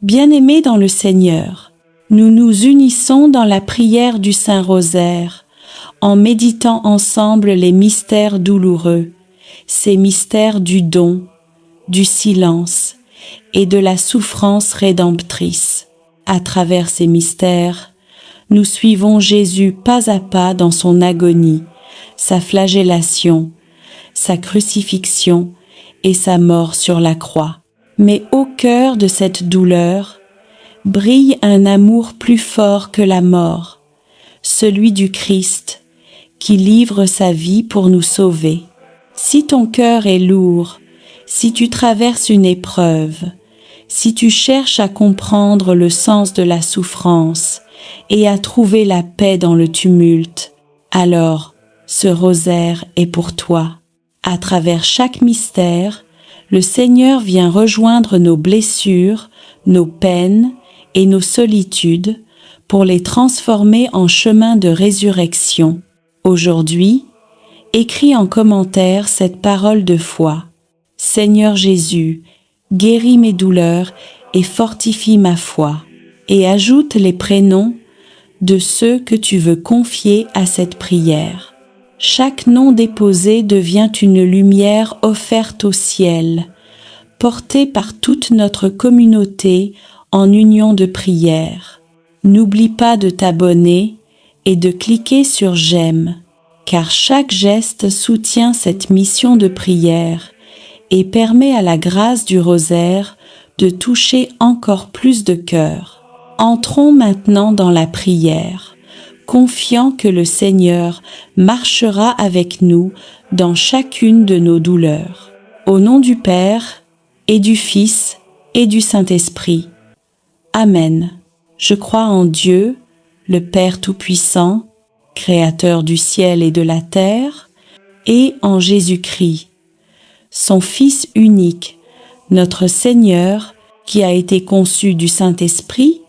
Bien-aimés dans le Seigneur, nous nous unissons dans la prière du Saint-Rosaire, en méditant ensemble les mystères douloureux, ces mystères du don, du silence et de la souffrance rédemptrice. À travers ces mystères, nous suivons Jésus pas à pas dans son agonie, sa flagellation, sa crucifixion et sa mort sur la croix. Mais au cœur de cette douleur brille un amour plus fort que la mort, celui du Christ qui livre sa vie pour nous sauver. Si ton cœur est lourd, si tu traverses une épreuve, si tu cherches à comprendre le sens de la souffrance et à trouver la paix dans le tumulte, alors ce rosaire est pour toi. À travers chaque mystère, le Seigneur vient rejoindre nos blessures, nos peines et nos solitudes pour les transformer en chemin de résurrection. Aujourd'hui, écris en commentaire cette parole de foi. Seigneur Jésus, guéris mes douleurs et fortifie ma foi. Et ajoute les prénoms de ceux que tu veux confier à cette prière. Chaque nom déposé devient une lumière offerte au ciel, portée par toute notre communauté en union de prière. N'oublie pas de t'abonner et de cliquer sur j'aime, car chaque geste soutient cette mission de prière et permet à la grâce du rosaire de toucher encore plus de cœurs. Entrons maintenant dans la prière, confiant que le Seigneur marchera avec nous dans chacune de nos douleurs. Au nom du Père, et du Fils, et du Saint-Esprit. Amen. Je crois en Dieu, le Père Tout-Puissant, Créateur du ciel et de la terre, et en Jésus-Christ, son Fils unique, notre Seigneur, qui a été conçu du Saint-Esprit,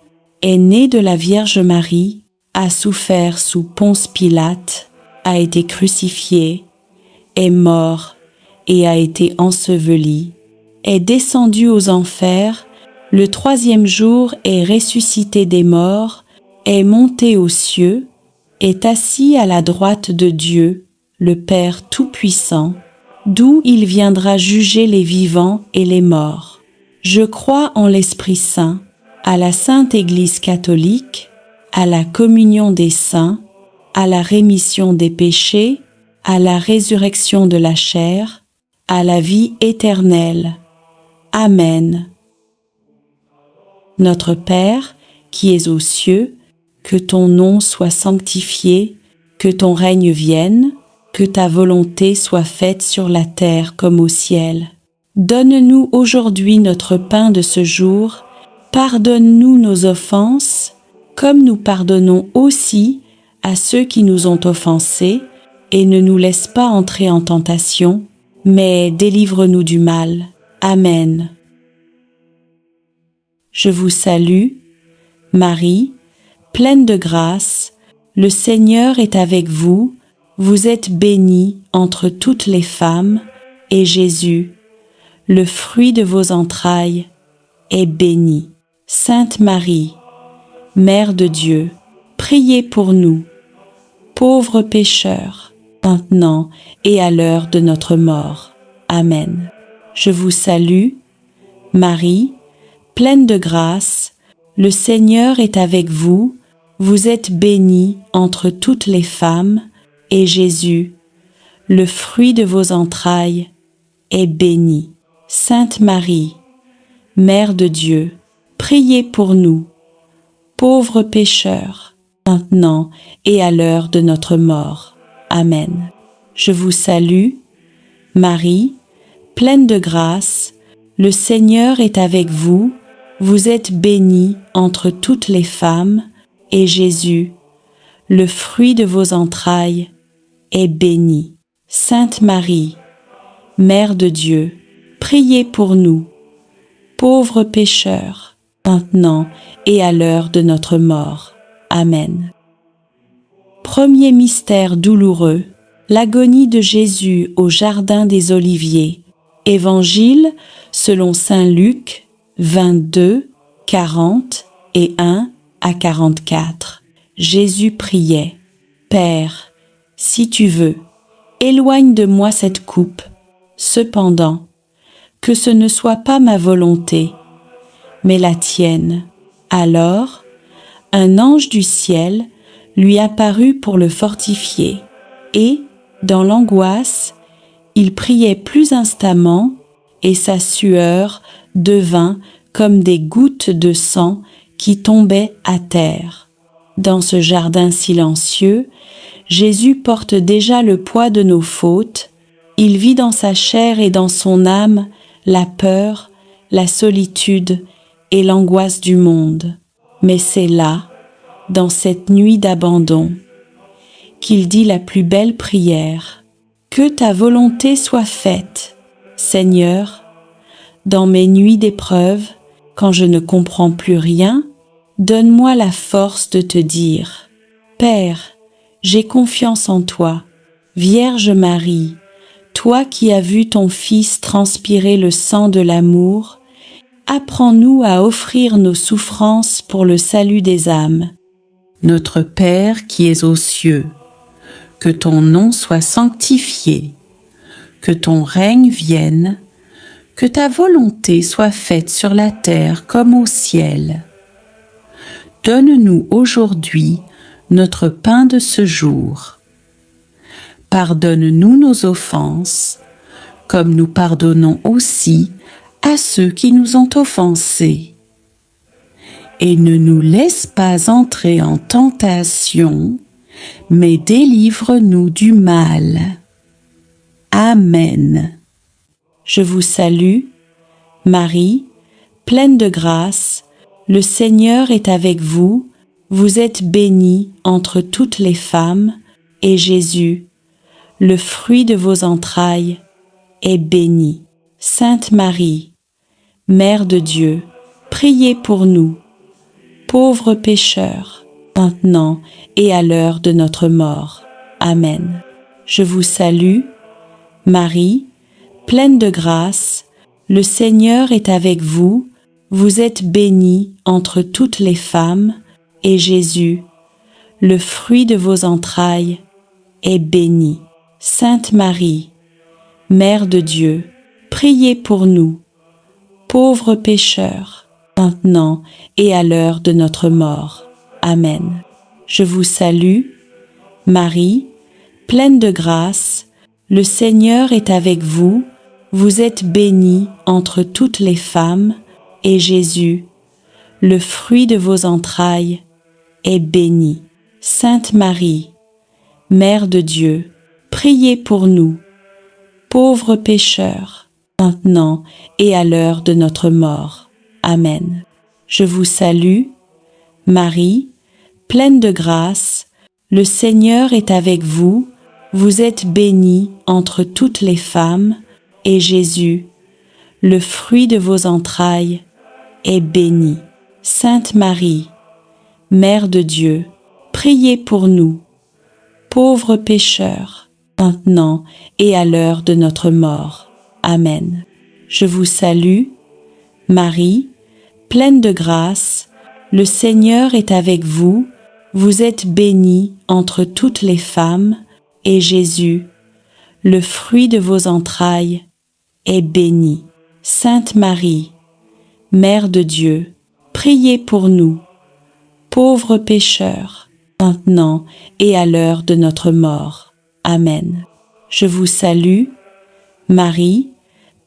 est né de la Vierge Marie, a souffert sous Ponce Pilate, a été crucifié, est mort et a été enseveli, est descendu aux enfers, le 3e jour est ressuscité des morts, est monté aux cieux, est assis à la droite de Dieu, le Père Tout-Puissant, d'où il viendra juger les vivants et les morts. Je crois en l'Esprit Saint, à la Sainte Église catholique, à la communion des saints, à la rémission des péchés, à la résurrection de la chair, à la vie éternelle. Amen. Notre Père, qui es aux cieux, que ton nom soit sanctifié, que ton règne vienne, que ta volonté soit faite sur la terre comme au ciel. Donne-nous aujourd'hui notre pain de ce jour, pardonne-nous nos offenses, comme nous pardonnons aussi à ceux qui nous ont offensés, et ne nous laisse pas entrer en tentation, mais délivre-nous du mal. Amen. Je vous salue, Marie, pleine de grâce, le Seigneur est avec vous, vous êtes bénie entre toutes les femmes, et Jésus, le fruit de vos entrailles, est béni. Sainte Marie, Mère de Dieu, priez pour nous, pauvres pécheurs, maintenant et à l'heure de notre mort. Amen. Je vous salue, Marie, pleine de grâce, le Seigneur est avec vous, vous êtes bénie entre toutes les femmes, et Jésus, le fruit de vos entrailles, est béni. Sainte Marie, Mère de Dieu, priez pour nous, pauvres pécheurs, maintenant et à l'heure de notre mort. Amen. Je vous salue, Marie, pleine de grâce, le Seigneur est avec vous, vous êtes bénie entre toutes les femmes, et Jésus, le fruit de vos entrailles, est béni. Sainte Marie, Mère de Dieu, priez pour nous, pauvres pécheurs, maintenant et à l'heure de notre mort. Amen. Premier mystère douloureux, l'agonie de Jésus au jardin des Oliviers. Évangile selon saint Luc 22, 41 à 44. Jésus priait: Père, si tu veux, éloigne de moi cette coupe. Cependant, que ce ne soit pas ma volonté, mais la tienne. Alors, un ange du ciel lui apparut pour le fortifier, et, dans l'angoisse, il priait plus instamment, et sa sueur devint comme des gouttes de sang qui tombaient à terre. Dans ce jardin silencieux, Jésus porte déjà le poids de nos fautes. Il vit dans sa chair et dans son âme la peur, la solitude et l'angoisse du monde. Mais c'est là, dans cette nuit d'abandon, qu'il dit la plus belle prière: Que ta volonté soit faite, Seigneur. Dans mes nuits d'épreuve, quand je ne comprends plus rien, donne-moi la force de te dire: Père, j'ai confiance en toi. Vierge Marie, toi qui as vu ton Fils transpirer le sang de l'amour, apprends-nous à offrir nos souffrances pour le salut des âmes. Notre Père qui es aux cieux, que ton nom soit sanctifié, que ton règne vienne, que ta volonté soit faite sur la terre comme au ciel. Donne-nous aujourd'hui notre pain de ce jour. Pardonne-nous nos offenses, comme nous pardonnons aussi à ceux qui nous ont offensés. Et ne nous laisse pas entrer en tentation, mais délivre-nous du mal. Amen. Je vous salue, Marie, pleine de grâce, le Seigneur est avec vous, vous êtes bénie entre toutes les femmes, et Jésus, le fruit de vos entrailles, est béni. Sainte Marie, Mère de Dieu, priez pour nous, pauvres pécheurs, maintenant et à l'heure de notre mort. Amen. Je vous salue, Marie, pleine de grâce, le Seigneur est avec vous, vous êtes bénie entre toutes les femmes, et Jésus, le fruit de vos entrailles, est béni. Sainte Marie, Mère de Dieu, priez pour nous, pauvres pécheurs, maintenant et à l'heure de notre mort. Amen. Je vous salue, Marie, pleine de grâce, le Seigneur est avec vous, vous êtes bénie entre toutes les femmes, et Jésus, le fruit de vos entrailles, est béni. Sainte Marie, Mère de Dieu, priez pour nous, pauvres pécheurs, maintenant et à l'heure de notre mort. Amen. Je vous salue, Marie, pleine de grâce, le Seigneur est avec vous, vous êtes bénie entre toutes les femmes, et Jésus, le fruit de vos entrailles, est béni. Sainte Marie, Mère de Dieu, priez pour nous, pauvres pécheurs, maintenant et à l'heure de notre mort. Amen. Je vous salue, Marie, pleine de grâce, le Seigneur est avec vous, vous êtes bénie entre toutes les femmes, et Jésus, le fruit de vos entrailles, est béni. Sainte Marie, Mère de Dieu, priez pour nous, pauvres pécheurs, maintenant et à l'heure de notre mort. Amen. Je vous salue, Marie,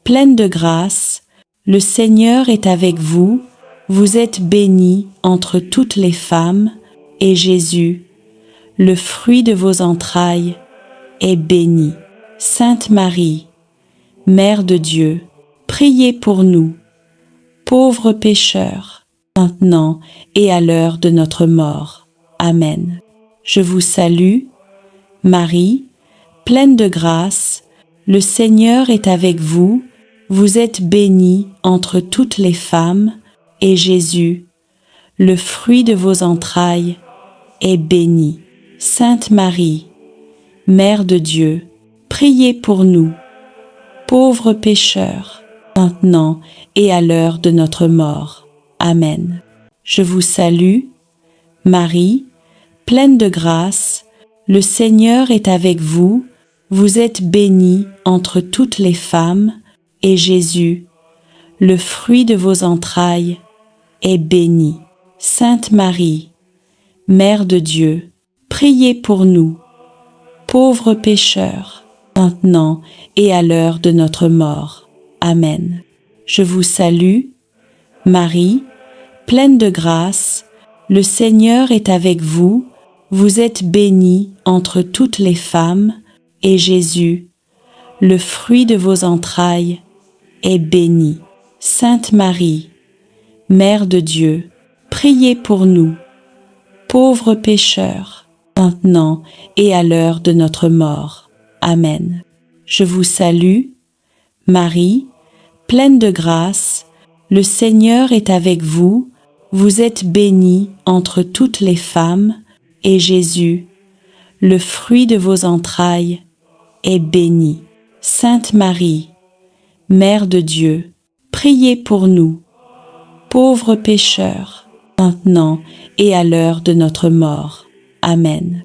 pleine de grâce, le Seigneur est avec vous, vous êtes bénie entre toutes les femmes, et Jésus, le fruit de vos entrailles, est béni. Sainte Marie, Mère de Dieu, priez pour nous, pauvres pécheurs, maintenant et à l'heure de notre mort. Amen. Je vous salue, Marie, pleine de grâce, le Seigneur est avec vous, vous êtes bénie entre toutes les femmes, et Jésus, le fruit de vos entrailles, est béni. Sainte Marie, Mère de Dieu, priez pour nous, pauvres pécheurs, maintenant et à l'heure de notre mort. Amen. Je vous salue, Marie, pleine de grâce, le Seigneur est avec vous, vous êtes bénie entre toutes les femmes, et Jésus, le fruit de vos entrailles, est béni. Sainte Marie, Mère de Dieu, priez pour nous, pauvres pécheurs, maintenant et à l'heure de notre mort. Amen. Je vous salue, Marie, pleine de grâce, le Seigneur est avec vous, vous êtes bénie entre toutes les femmes, et Jésus, le fruit de vos entrailles, est béni. Sainte Marie, Mère de Dieu, priez pour nous, pauvres pécheurs, maintenant et à l'heure de notre mort. Amen. Je vous salue, Marie, pleine de grâce, le Seigneur est avec vous, vous êtes bénie entre toutes les femmes, et Jésus, le fruit de vos entrailles, est béni. Sainte Marie, Mère de Dieu, priez pour nous, pauvres pécheurs, maintenant et à l'heure de notre mort. Amen.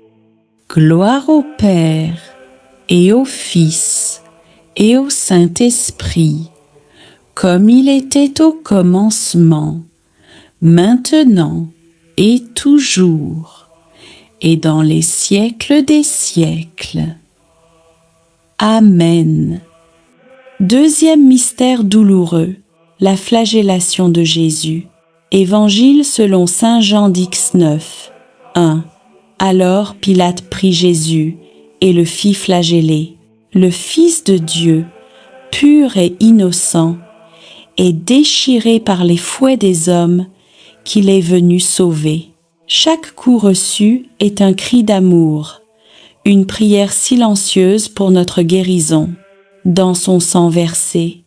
Gloire au Père, et au Fils, et au Saint-Esprit, comme il était au commencement, maintenant et toujours, et dans les siècles des siècles. Amen. Deuxième mystère douloureux, la flagellation de Jésus. Évangile selon saint Jean d'X9. 1. Alors Pilate prit Jésus et le fit flageller. Le Fils de Dieu, pur et innocent, est déchiré par les fouets des hommes qu'il est venu sauver. Chaque coup reçu est un cri d'amour, une prière silencieuse pour notre guérison. Dans son sang versé,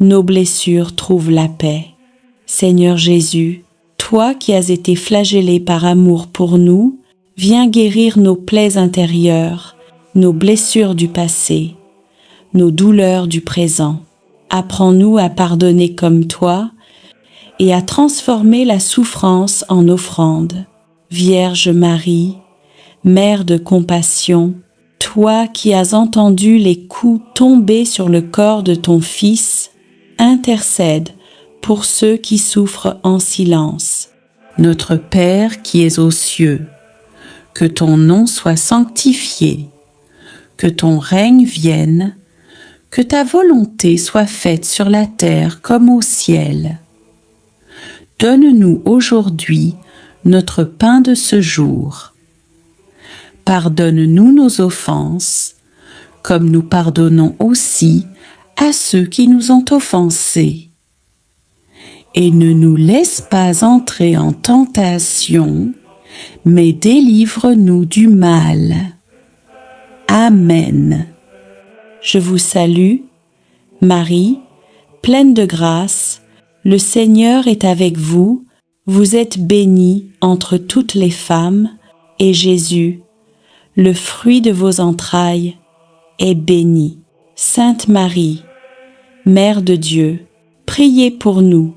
nos blessures trouvent la paix. Seigneur Jésus, toi qui as été flagellé par amour pour nous, viens guérir nos plaies intérieures, nos blessures du passé, nos douleurs du présent. Apprends-nous à pardonner comme toi et à transformer la souffrance en offrande. Vierge Marie, Mère de compassion, toi qui as entendu les coups tomber sur le corps de ton Fils, intercède pour ceux qui souffrent en silence. Notre Père qui es aux cieux, que ton nom soit sanctifié, que ton règne vienne, que ta volonté soit faite sur la terre comme au ciel. Donne-nous aujourd'hui notre pain de ce jour. Pardonne-nous nos offenses, comme nous pardonnons aussi à ceux qui nous ont offensés. Et ne nous laisse pas entrer en tentation, mais délivre-nous du mal. Amen. Je vous salue, Marie, pleine de grâce, le Seigneur est avec vous, vous êtes bénie entre toutes les femmes, et Jésus, le fruit de vos entrailles, est béni. Sainte Marie, Mère de Dieu, priez pour nous,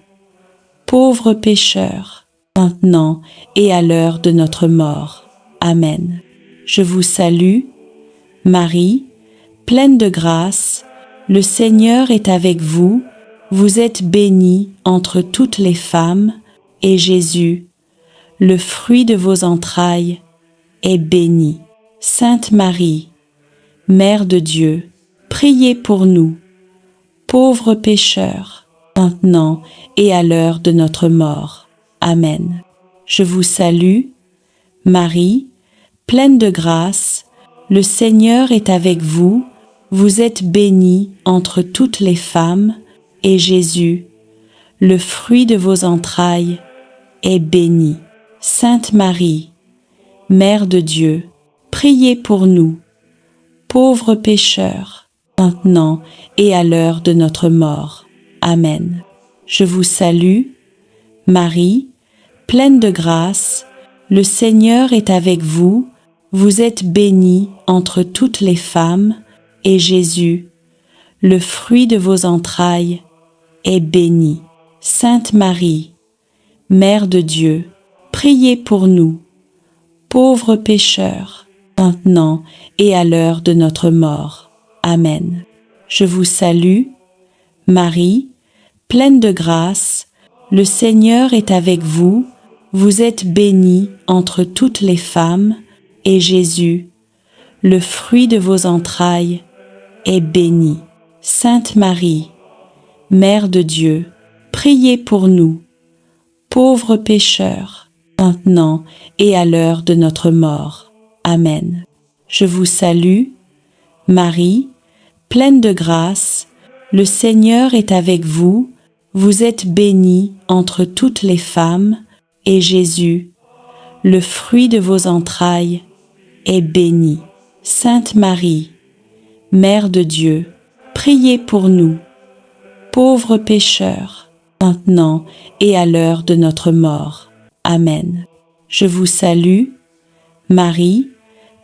pauvres pécheurs, maintenant et à l'heure de notre mort. Amen. Je vous salue, Marie, pleine de grâce, le Seigneur est avec vous, vous êtes bénie entre toutes les femmes, et Jésus, le fruit de vos entrailles, est béni. Sainte Marie, Mère de Dieu, priez pour nous, pauvres pécheurs, maintenant et à l'heure de notre mort. Amen. Je vous salue, Marie, pleine de grâce, le Seigneur est avec vous, vous êtes bénie entre toutes les femmes, et Jésus, le fruit de vos entrailles, est béni. Sainte Marie, Mère de Dieu, priez pour nous, pauvres pécheurs, maintenant et à l'heure de notre mort. Amen. Je vous salue, Marie, pleine de grâce, le Seigneur est avec vous, vous êtes bénie entre toutes les femmes, et Jésus, le fruit de vos entrailles, est béni. Sainte Marie, Mère de Dieu, priez pour nous, pauvres pécheurs, maintenant et à l'heure de notre mort. Amen. Je vous salue, Marie, pleine de grâce, le Seigneur est avec vous, vous êtes bénie entre toutes les femmes, et Jésus, le fruit de vos entrailles, est béni. Sainte Marie, Mère de Dieu, priez pour nous, pauvres pécheurs, maintenant et à l'heure de notre mort. Amen. Je vous salue, Marie, pleine de grâce, le Seigneur est avec vous, vous êtes bénie entre toutes les femmes, et Jésus, le fruit de vos entrailles, est béni. Sainte Marie, Mère de Dieu, priez pour nous, pauvres pécheurs, maintenant et à l'heure de notre mort. Amen. Je vous salue, Marie,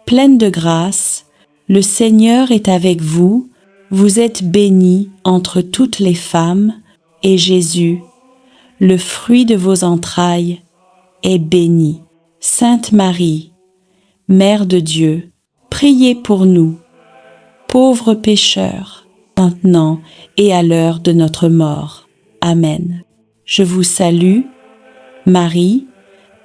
pleine de grâce, le Seigneur est avec vous, vous êtes bénie entre toutes les femmes, et Jésus, le fruit de vos entrailles, est béni. Sainte Marie, Mère de Dieu, priez pour nous, pauvres pécheurs, maintenant et à l'heure de notre mort. Amen. Je vous salue, Marie,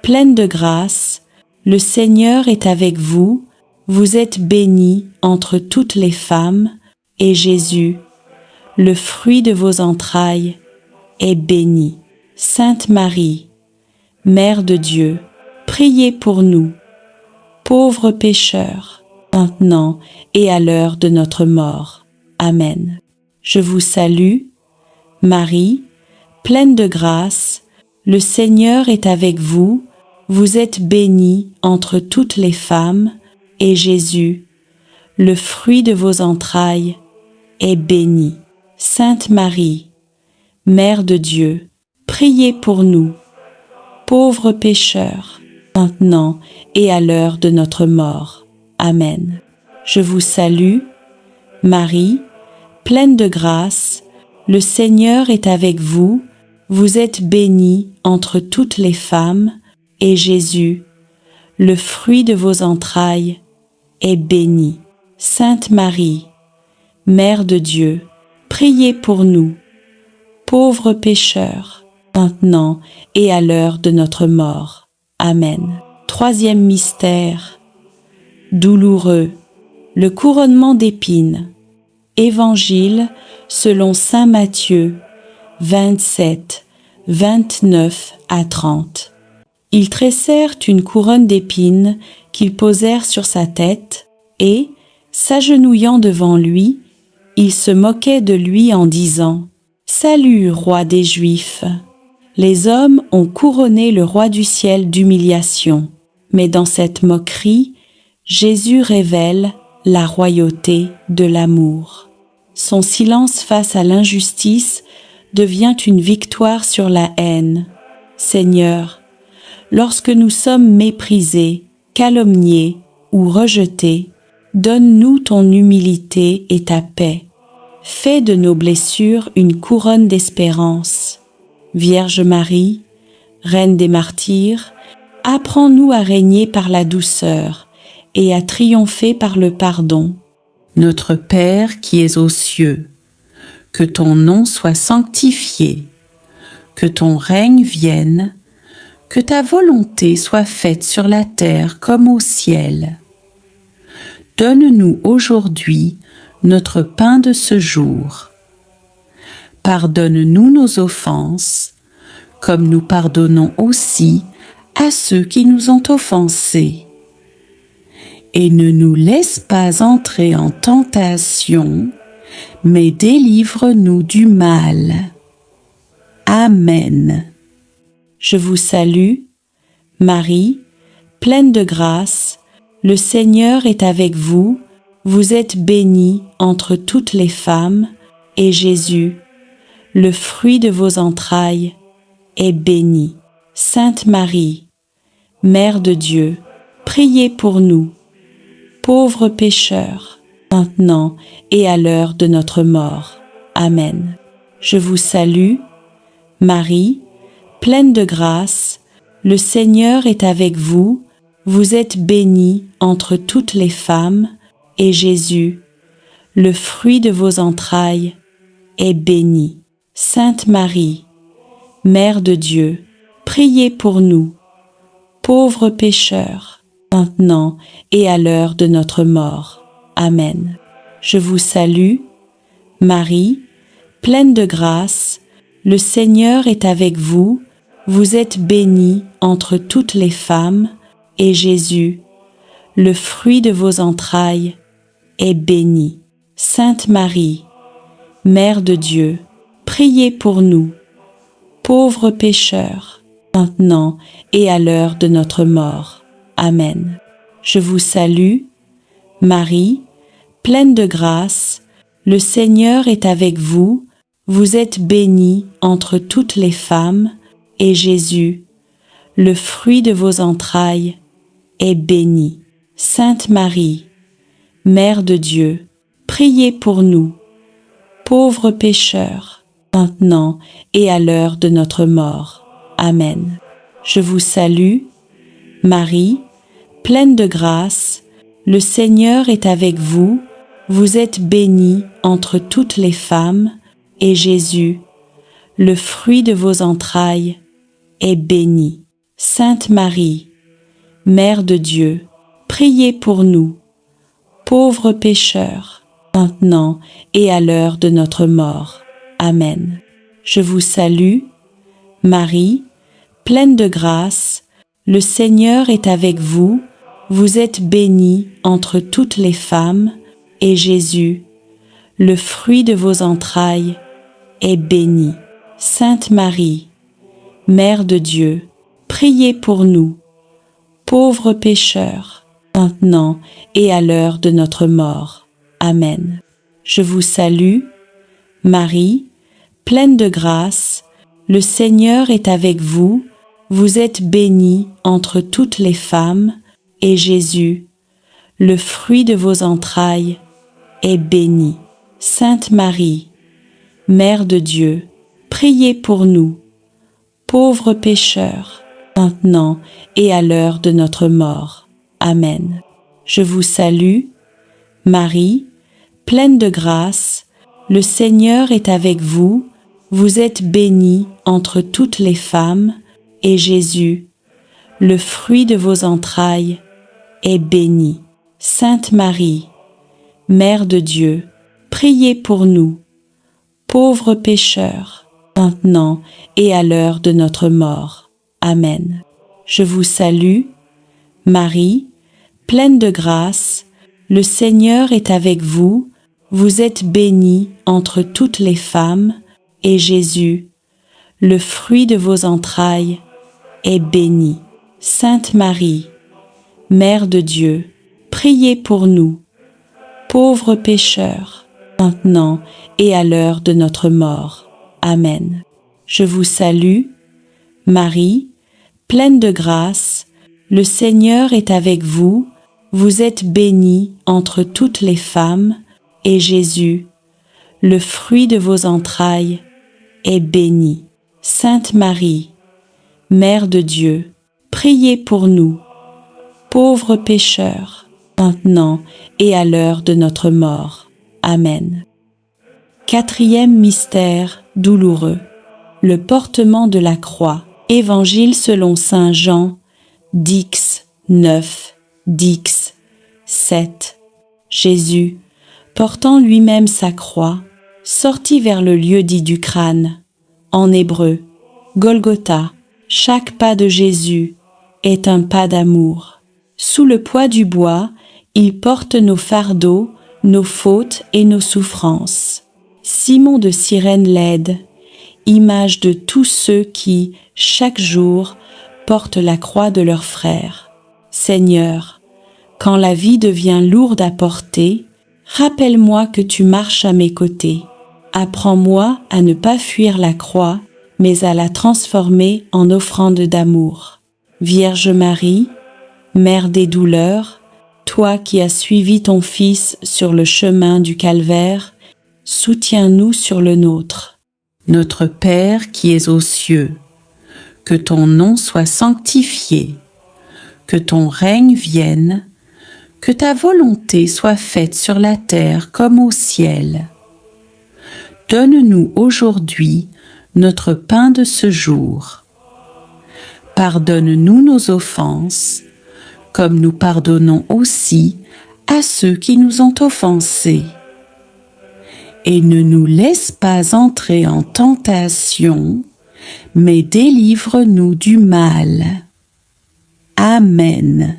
pleine de grâce, le Seigneur est avec vous, vous êtes bénie entre toutes les femmes, et Jésus, le fruit de vos entrailles, est béni. Sainte Marie, Mère de Dieu, priez pour nous, pauvres pécheurs, maintenant et à l'heure de notre mort. Amen. Je vous salue, Marie, pleine de grâce, le Seigneur est avec vous, vous êtes bénie entre toutes les femmes, et Jésus, le fruit de vos entrailles, est béni. Sainte Marie, Mère de Dieu, priez pour nous, pauvres pécheurs, maintenant et à l'heure de notre mort. Amen. Je vous salue, Marie, pleine de grâce, le Seigneur est avec vous, vous êtes bénie entre toutes les femmes, et Jésus, le fruit de vos entrailles, est béni. Sainte Marie, Mère de Dieu, priez pour nous, pauvres pécheurs, maintenant et à l'heure de notre mort. Amen. Troisième mystère, douloureux, le couronnement d'épines. Évangile selon saint Matthieu, 27, 29 à 30. Ils tressèrent une couronne d'épines qu'ils posèrent sur sa tête et, s'agenouillant devant lui, ils se moquaient de lui en disant « Salut, roi des Juifs !» Les hommes ont couronné le roi du ciel d'humiliation, mais dans cette moquerie, Jésus révèle la royauté de l'amour. Son silence face à l'injustice devient une victoire sur la haine. Seigneur, lorsque nous sommes méprisés, calomniés ou rejetés, donne-nous ton humilité et ta paix. Fais de nos blessures une couronne d'espérance. Vierge Marie, Reine des martyrs, apprends-nous à régner par la douceur et à triompher par le pardon. Notre Père qui es aux cieux, que ton nom soit sanctifié, que ton règne vienne, que ta volonté soit faite sur la terre comme au ciel. Donne-nous aujourd'hui notre pain de ce jour. Pardonne-nous nos offenses, comme nous pardonnons aussi à ceux qui nous ont offensés. Et ne nous laisse pas entrer en tentation, mais délivre-nous du mal. Amen. Je vous salue, Marie, pleine de grâce, le Seigneur est avec vous, vous êtes bénie entre toutes les femmes, et Jésus, le fruit de vos entrailles, est béni. Sainte Marie, Mère de Dieu, priez pour nous, pauvres pécheurs, maintenant et à l'heure de notre mort. Amen. Je vous salue, Marie, pleine de grâce, le Seigneur est avec vous, vous êtes bénie entre toutes les femmes, et Jésus, le fruit de vos entrailles, est béni. Sainte Marie, Mère de Dieu, priez pour nous, pauvres pécheurs, maintenant et à l'heure de notre mort. Amen. Je vous salue, Marie, pleine de grâce, le Seigneur est avec vous, vous êtes bénie entre toutes les femmes, et Jésus, le fruit de vos entrailles, est béni. Sainte Marie, Mère de Dieu, priez pour nous, pauvres pécheurs, maintenant et à l'heure de notre mort. Amen. Je vous salue, Marie, pleine de grâce, le Seigneur est avec vous, vous êtes bénie entre toutes les femmes, et Jésus, le fruit de vos entrailles, est béni. Sainte Marie, Mère de Dieu, priez pour nous, pauvres pécheurs, maintenant et à l'heure de notre mort. Amen. Je vous salue, Marie, pleine de grâce, le Seigneur est avec vous, vous êtes bénie entre toutes les femmes, et Jésus, le fruit de vos entrailles, est béni. Sainte Marie, Mère de Dieu, priez pour nous, pauvres pécheurs, maintenant et à l'heure de notre mort. Amen. Je vous salue, Marie, pleine de grâce, le Seigneur est avec vous, vous êtes bénie entre toutes les femmes, et Jésus, le fruit de vos entrailles, est béni. Sainte Marie, Mère de Dieu, priez pour nous, pauvres pécheurs, maintenant et à l'heure de notre mort. Amen. Je vous salue, Marie, pleine de grâce, le Seigneur est avec vous, vous êtes bénie entre toutes les femmes, et Jésus, le fruit de vos entrailles, est béni. Sainte Marie, Mère de Dieu, priez pour nous, pauvres pécheurs, maintenant et à l'heure de notre mort. Amen. Je vous salue, Marie, pleine de grâce, le Seigneur est avec vous, vous êtes bénie entre toutes les femmes, et Jésus, le fruit de vos entrailles, est béni. Sainte Marie, Mère de Dieu, priez pour nous, pauvres pécheurs, maintenant et à l'heure de notre mort. Amen. Je vous salue, Marie, pleine de grâce, le Seigneur est avec vous, vous êtes bénie entre toutes les femmes, et Jésus, le fruit de vos entrailles, est béni. Sainte Marie, Mère de Dieu, priez pour nous, pauvres pécheurs, maintenant et à l'heure de notre mort. Amen. Je vous salue, Marie, pleine de grâce, le Seigneur est avec vous, vous êtes bénie entre toutes les femmes, et Jésus, le fruit de vos entrailles, est béni. Sainte Marie, Mère de Dieu, priez pour nous, pauvres pécheurs, maintenant et à l'heure de notre mort. Amen. Quatrième mystère douloureux, le portement de la croix. Évangile selon saint Jean, Dix 9, Dix 7. Jésus, portant lui-même sa croix, sortit vers le lieu dit du crâne. En hébreu, Golgotha, chaque pas de Jésus est un pas d'amour. Sous le poids du bois, il porte nos fardeaux, nos fautes et nos souffrances. Simon de Cyrène l'aide, image de tous ceux qui, chaque jour, portent la croix de leurs frères. Seigneur, quand la vie devient lourde à porter, rappelle-moi que tu marches à mes côtés. Apprends-moi à ne pas fuir la croix, mais à la transformer en offrande d'amour. Vierge Marie, Mère des douleurs, toi qui as suivi ton Fils sur le chemin du calvaire, soutiens-nous sur le nôtre. Notre Père qui es aux cieux, que ton nom soit sanctifié, que ton règne vienne, que ta volonté soit faite sur la terre comme au ciel. Donne-nous aujourd'hui notre pain de ce jour. Pardonne-nous nos offenses, comme nous pardonnons aussi à ceux qui nous ont offensés. Et ne nous laisse pas entrer en tentation, mais délivre-nous du mal. Amen.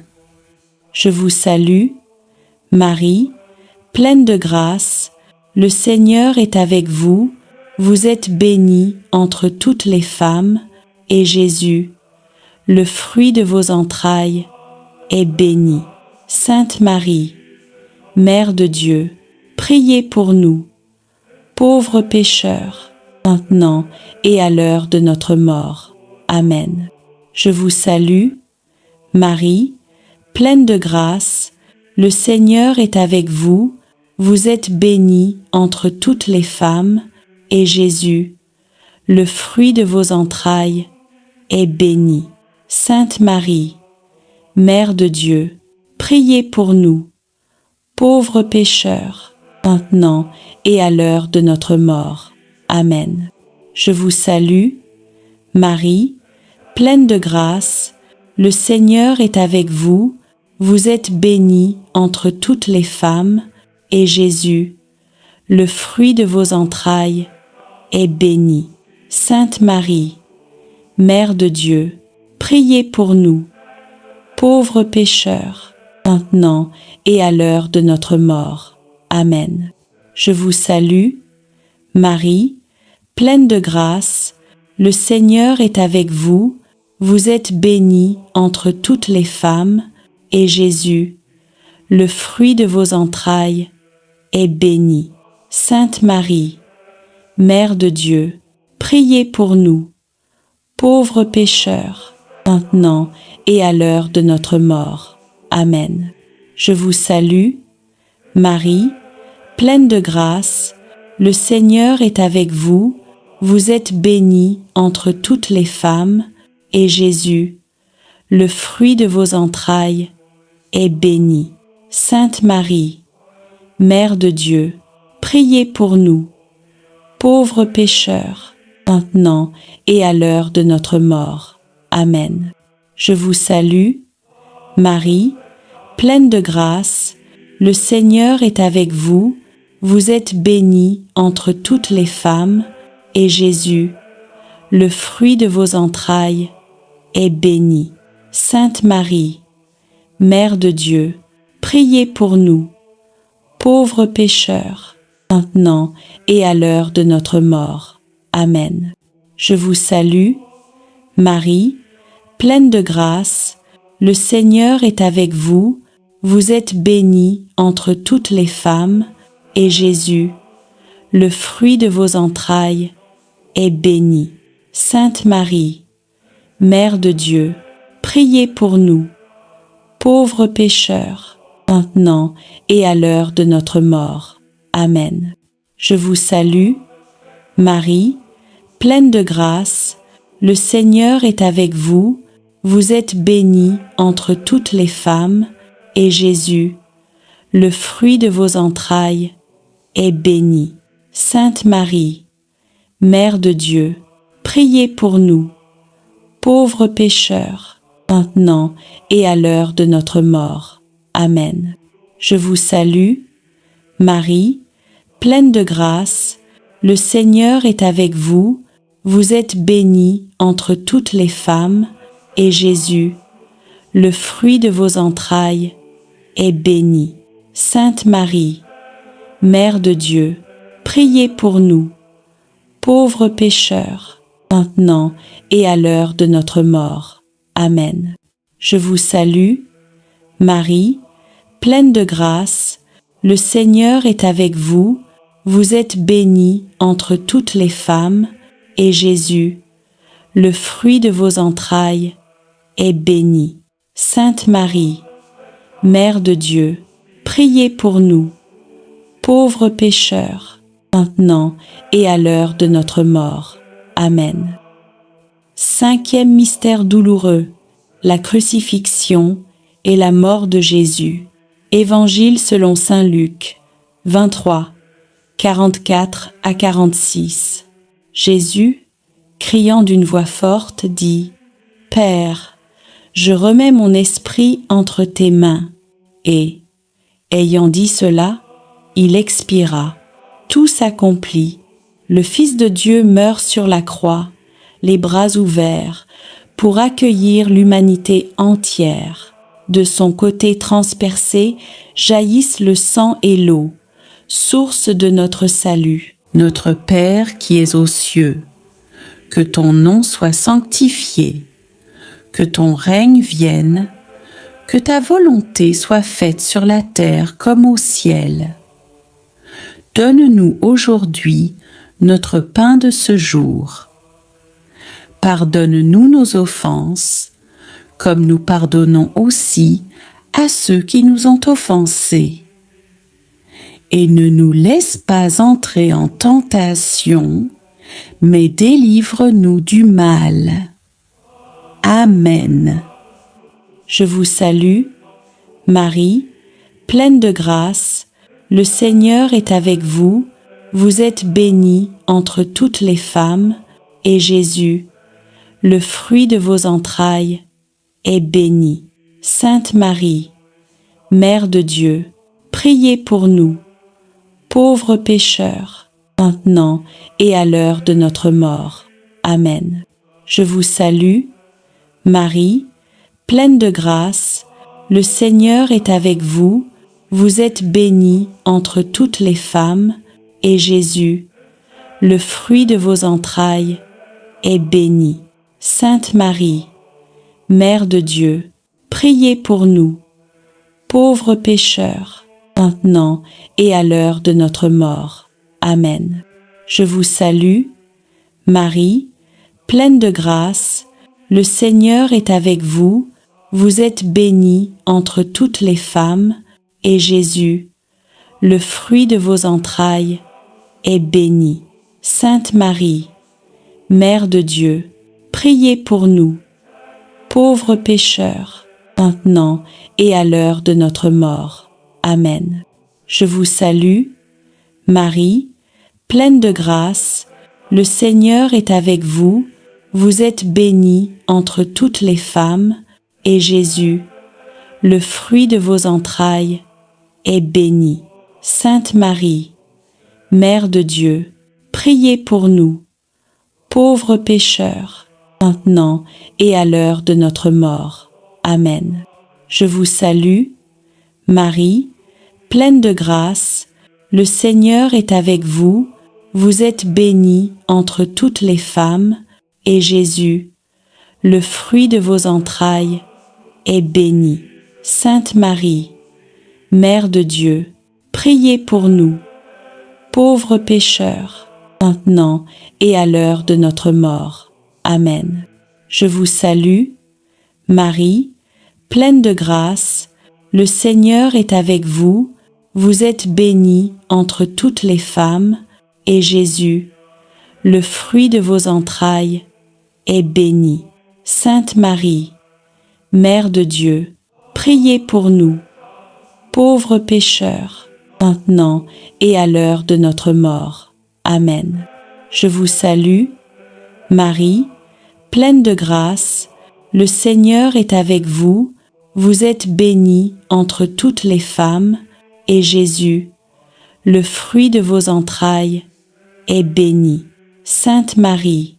Je vous salue, Marie, pleine de grâce, le Seigneur est avec vous, vous êtes bénie entre toutes les femmes, et Jésus, le fruit de vos entrailles, est béni. Sainte Marie, Mère de Dieu, priez pour nous, pauvres pécheurs, maintenant et à l'heure de notre mort. Amen. Je vous salue, Marie, pleine de grâce, le Seigneur est avec vous, vous êtes bénie entre toutes les femmes, et Jésus, le fruit de vos entrailles, est béni. Sainte Marie, Mère de Dieu, priez pour nous, pauvres pécheurs, maintenant et à l'heure de notre mort. Amen. Je vous salue, Marie, pleine de grâce, le Seigneur est avec vous, vous êtes bénie entre toutes les femmes, et Jésus, le fruit de vos entrailles, est béni. Sainte Marie, Mère de Dieu, priez pour nous, pauvres pécheurs, maintenant et à l'heure de notre mort. Amen. Je vous salue, Marie, pleine de grâce, le Seigneur est avec vous, vous êtes bénie entre toutes les femmes, et Jésus, le fruit de vos entrailles, est béni. Sainte Marie, Mère de Dieu, priez pour nous, pauvres pécheurs, maintenant et à l'heure de notre mort. Amen. Je vous salue, Marie, pleine de grâce, le Seigneur est avec vous, vous êtes bénie entre toutes les femmes, et Jésus, le fruit de vos entrailles, est béni. Sainte Marie, Mère de Dieu, priez pour nous, pauvres pécheurs, maintenant et à l'heure de notre mort. Amen. Je vous salue, Marie, pleine de grâce, le Seigneur est avec vous, vous êtes bénie entre toutes les femmes, et Jésus, le fruit de vos entrailles, est béni. Sainte Marie, Mère de Dieu, priez pour nous, pauvres pécheurs, maintenant et à l'heure de notre mort. Amen. Je vous salue, Marie, pleine de grâce, le Seigneur est avec vous, vous êtes bénie entre toutes les femmes, et Jésus, le fruit de vos entrailles, est béni. Sainte Marie, Mère de Dieu, priez pour nous, pauvres pécheurs, maintenant et à l'heure de notre mort. Amen. Je vous salue, Marie, pleine de grâce, le Seigneur est avec vous, vous êtes bénie entre toutes les femmes, et Jésus, le fruit de vos entrailles, est béni. Sainte Marie, Mère de Dieu, priez pour nous, pauvres pécheurs, maintenant et à l'heure de notre mort. Amen. Je vous salue, Marie, pleine de grâce, le Seigneur est avec vous, vous êtes bénie entre toutes les femmes, et Jésus, le fruit de vos entrailles, est béni. Sainte Marie, Mère de Dieu, priez pour nous, pauvres pécheurs, maintenant et à l'heure de notre mort. Amen. Je vous salue, Marie, pleine de grâce, le Seigneur est avec vous, vous êtes bénie entre toutes les femmes, et Jésus, le fruit de vos entrailles, est béni. Sainte Marie, Mère de Dieu, priez pour nous, pauvres pécheurs, maintenant et à l'heure de notre mort. Amen. Cinquième mystère douloureux, la crucifixion et la mort de Jésus. Évangile selon saint Luc, 23, 44 à 46. Jésus, criant d'une voix forte, dit « Père, je remets mon esprit entre tes mains. » Et, ayant dit cela, il expira. Tout s'accomplit. Le Fils de Dieu meurt sur la croix, les bras ouverts, pour accueillir l'humanité entière. De son côté transpercé jaillissent le sang et l'eau, source de notre salut. Notre Père qui es aux cieux, que ton nom soit sanctifié, que ton règne vienne, que ta volonté soit faite sur la terre comme au ciel. Donne-nous aujourd'hui notre pain de ce jour. Pardonne-nous nos offenses, comme nous pardonnons aussi à ceux qui nous ont offensés. Et ne nous laisse pas entrer en tentation, mais délivre-nous du mal. Amen. Je vous salue, Marie, pleine de grâce, le Seigneur est avec vous, vous êtes bénie entre toutes les femmes, et Jésus, le fruit de vos entrailles, est béni. Sainte Marie, Mère de Dieu, priez pour nous, pauvres pécheurs, maintenant et à l'heure de notre mort. Amen. Je vous salue, Marie, pleine de grâce, le Seigneur est avec vous, vous êtes bénie entre toutes les femmes, et Jésus, le fruit de vos entrailles, est béni. Sainte Marie, Mère de Dieu, priez pour nous, pauvres pécheurs, maintenant et à l'heure de notre mort. Amen. Je vous salue, Marie, pleine de grâce, le Seigneur est avec vous, vous êtes bénie entre toutes les femmes, et Jésus, le fruit de vos entrailles, est béni. Sainte Marie, Mère de Dieu, priez pour nous, pauvres pécheurs, maintenant et à l'heure de notre mort. Amen. Je vous salue, Marie, pleine de grâce, le Seigneur est avec vous, vous êtes bénie entre toutes les femmes, et Jésus, le fruit de vos entrailles, est béni. Sainte Marie, Mère de Dieu, priez pour nous, pauvres pécheurs, maintenant et à l'heure de notre mort. Amen. Je vous salue, Marie, pleine de grâce, le Seigneur est avec vous, vous êtes bénie entre toutes les femmes, et Jésus, le fruit de vos entrailles, est béni. Sainte Marie, Mère de Dieu, priez pour nous, pauvres pécheurs, maintenant et à l'heure de notre mort. Amen. Je vous salue, Marie, pleine de grâce, le Seigneur est avec vous, vous êtes bénie entre toutes les femmes, et Jésus, le fruit de vos entrailles, est béni. Sainte Marie, Mère de Dieu, priez pour nous, pauvres pécheurs, maintenant et à l'heure de notre mort. Amen. Je vous salue, Marie, pleine de grâce, le Seigneur est avec vous, vous êtes bénie entre toutes les femmes, et Jésus, le fruit de vos entrailles, est béni. Sainte Marie,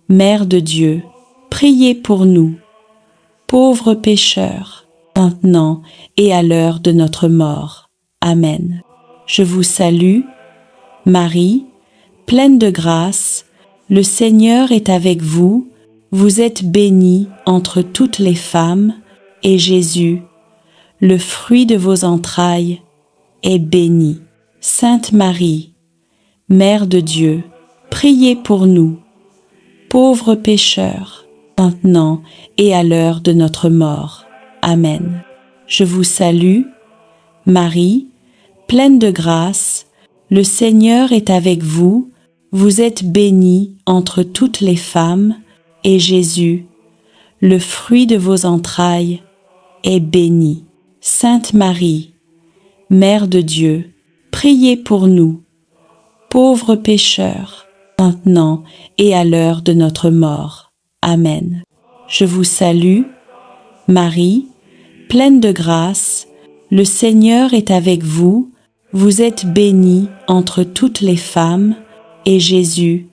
Mère de Dieu, priez pour nous, pauvres pécheurs, maintenant et à l'heure de notre mort. Amen. Je vous salue, Marie, pleine de grâce, le Seigneur est avec vous, vous êtes bénie entre toutes les femmes, et Jésus, le fruit de vos entrailles, est béni. Sainte Marie, Mère de Dieu, priez pour nous, pauvres pécheurs, maintenant et à l'heure de notre mort. Amen. Je vous salue, Marie, pleine de grâce, le Seigneur est avec vous, vous êtes bénie entre toutes les femmes, et Jésus, le fruit de vos entrailles, est béni. Sainte Marie, Mère de Dieu, priez pour nous, pauvres pécheurs, maintenant et à l'heure de notre mort. Amen. Je vous salue, Marie, pleine de grâce, le Seigneur est avec vous, vous êtes bénie entre toutes les femmes, et Jésus,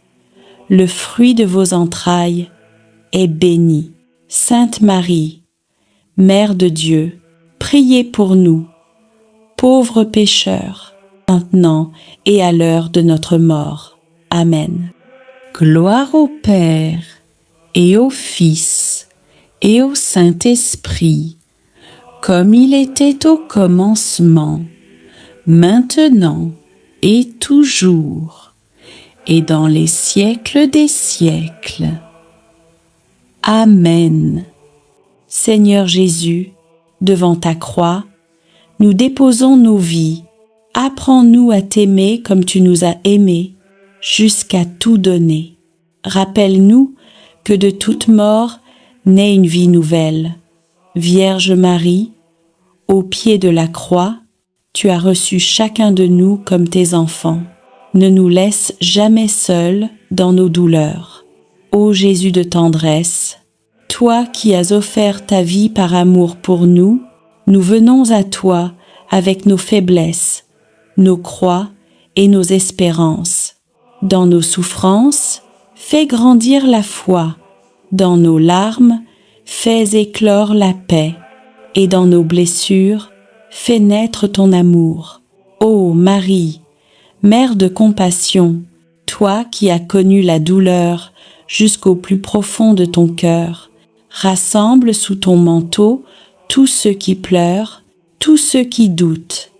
le fruit de vos entrailles, est béni. Sainte Marie, Mère de Dieu, priez pour nous, pauvres pécheurs, maintenant et à l'heure de notre mort. Amen. Gloire au Père, et au Fils, et au Saint-Esprit, comme il était au commencement, maintenant et toujours, et dans les siècles des siècles. Amen. Seigneur Jésus, devant ta croix, nous déposons nos vies. Apprends-nous à t'aimer comme tu nous as aimés, jusqu'à tout donner. Rappelle-nous que de toute mort naît une vie nouvelle. Vierge Marie, au pied de la croix, tu as reçu chacun de nous comme tes enfants. Ne nous laisse jamais seuls dans nos douleurs. Ô Jésus de tendresse, toi qui as offert ta vie par amour pour nous, nous venons à toi avec nos faiblesses, nos croix et nos espérances. Dans nos souffrances, fais grandir la foi. Dans nos larmes, fais éclore la paix. Et dans nos blessures, fais naître ton amour. Ô Marie, Mère de compassion, toi qui as connu la douleur jusqu'au plus profond de ton cœur, rassemble sous ton manteau tous ceux qui pleurent, tous ceux qui doutent,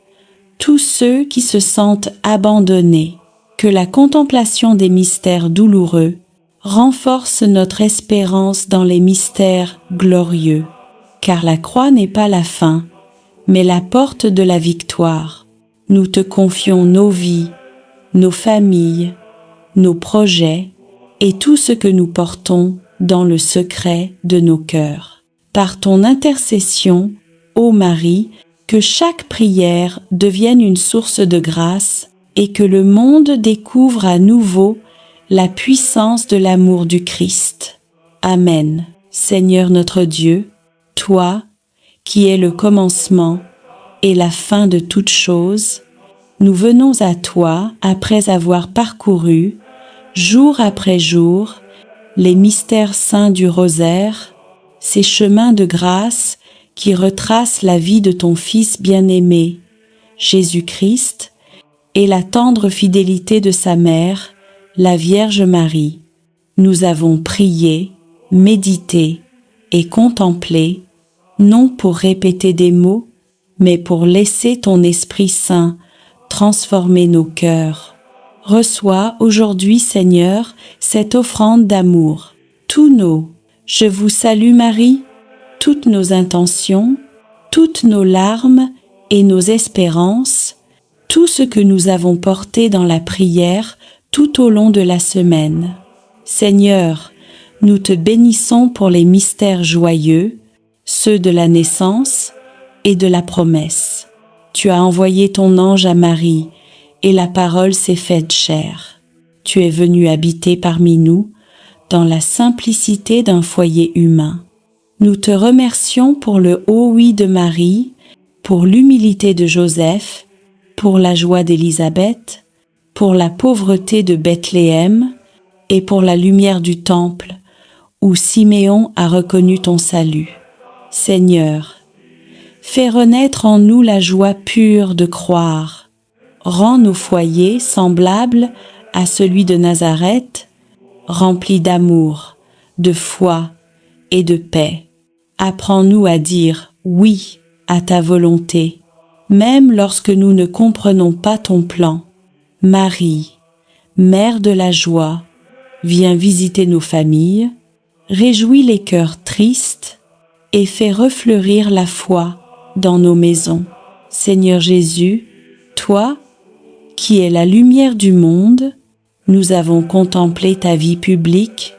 tous ceux qui se sentent abandonnés. Que la contemplation des mystères douloureux renforce notre espérance dans les mystères glorieux, car la croix n'est pas la fin, mais la porte de la victoire. Nous te confions nos vies, nos familles, nos projets et tout ce que nous portons dans le secret de nos cœurs. Par ton intercession, ô Marie, que chaque prière devienne une source de grâce et que le monde découvre à nouveau la puissance de l'amour du Christ. Amen. Seigneur notre Dieu, toi, qui es le commencement et la fin de toutes choses, nous venons à toi après avoir parcouru, jour après jour, les mystères saints du rosaire, ces chemins de grâce qui retracent la vie de ton Fils bien-aimé, Jésus-Christ, et la tendre fidélité de sa mère, la Vierge Marie. Nous avons prié, médité et contemplé, non pour répéter des mots, mais pour laisser ton Esprit Saint transformer nos cœurs. Reçois aujourd'hui, Seigneur, cette offrande d'amour. Tous nos « Je vous salue Marie », toutes nos intentions, toutes nos larmes et nos espérances, tout ce que nous avons porté dans la prière tout au long de la semaine. Seigneur, nous te bénissons pour les mystères joyeux, ceux de la naissance et de la promesse. Tu as envoyé ton ange à Marie, et la parole s'est faite chair. Tu es venu habiter parmi nous, dans la simplicité d'un foyer humain. Nous te remercions pour le haut oui de Marie, pour l'humilité de Joseph, pour la joie d'Élisabeth, pour la pauvreté de Bethléem et pour la lumière du temple, où Siméon a reconnu ton salut. Seigneur, fais renaître en nous la joie pure de croire. Rends nos foyers semblables à celui de Nazareth, remplis d'amour, de foi et de paix. Apprends-nous à dire oui à ta volonté, même lorsque nous ne comprenons pas ton plan. Marie, Mère de la joie, viens visiter nos familles, réjouis les cœurs tristes et fais refleurir la foi dans nos maisons. Seigneur Jésus, toi, qui es la lumière du monde, nous avons contemplé ta vie publique,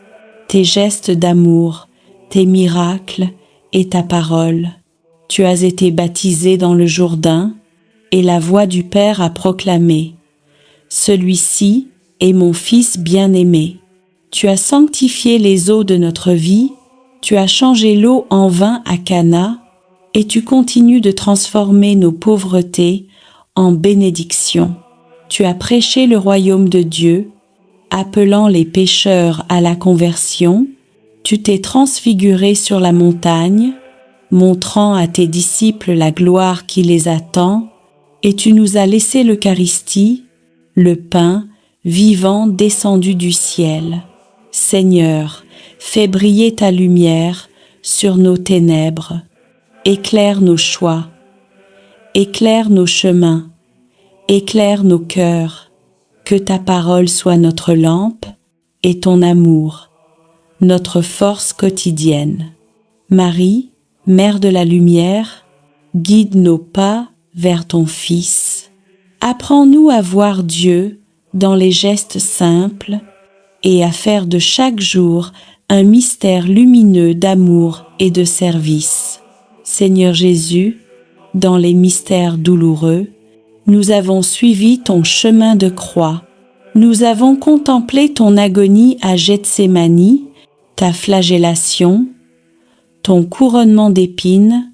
tes gestes d'amour, tes miracles et ta parole. Tu as été baptisé dans le Jourdain, et la voix du Père a proclamé: celui-ci est mon Fils bien-aimé. Tu as sanctifié les eaux de notre vie, tu as changé l'eau en vin à Cana, et tu continues de transformer nos pauvretés en bénédictions. Tu as prêché le royaume de Dieu, appelant les pécheurs à la conversion. Tu t'es transfiguré sur la montagne, montrant à tes disciples la gloire qui les attend, et tu nous as laissé l'Eucharistie, le pain vivant descendu du ciel. Seigneur, fais briller ta lumière sur nos ténèbres, éclaire nos choix, éclaire nos chemins, éclaire nos cœurs, que ta parole soit notre lampe et ton amour, notre force quotidienne. Marie, Mère de la lumière, guide nos pas vers ton Fils. Apprends-nous à voir Dieu dans les gestes simples et à faire de chaque jour un mystère lumineux d'amour et de service. Seigneur Jésus, dans les mystères douloureux, nous avons suivi ton chemin de croix. Nous avons contemplé ton agonie à Gethsémani, ta flagellation, ton couronnement d'épines,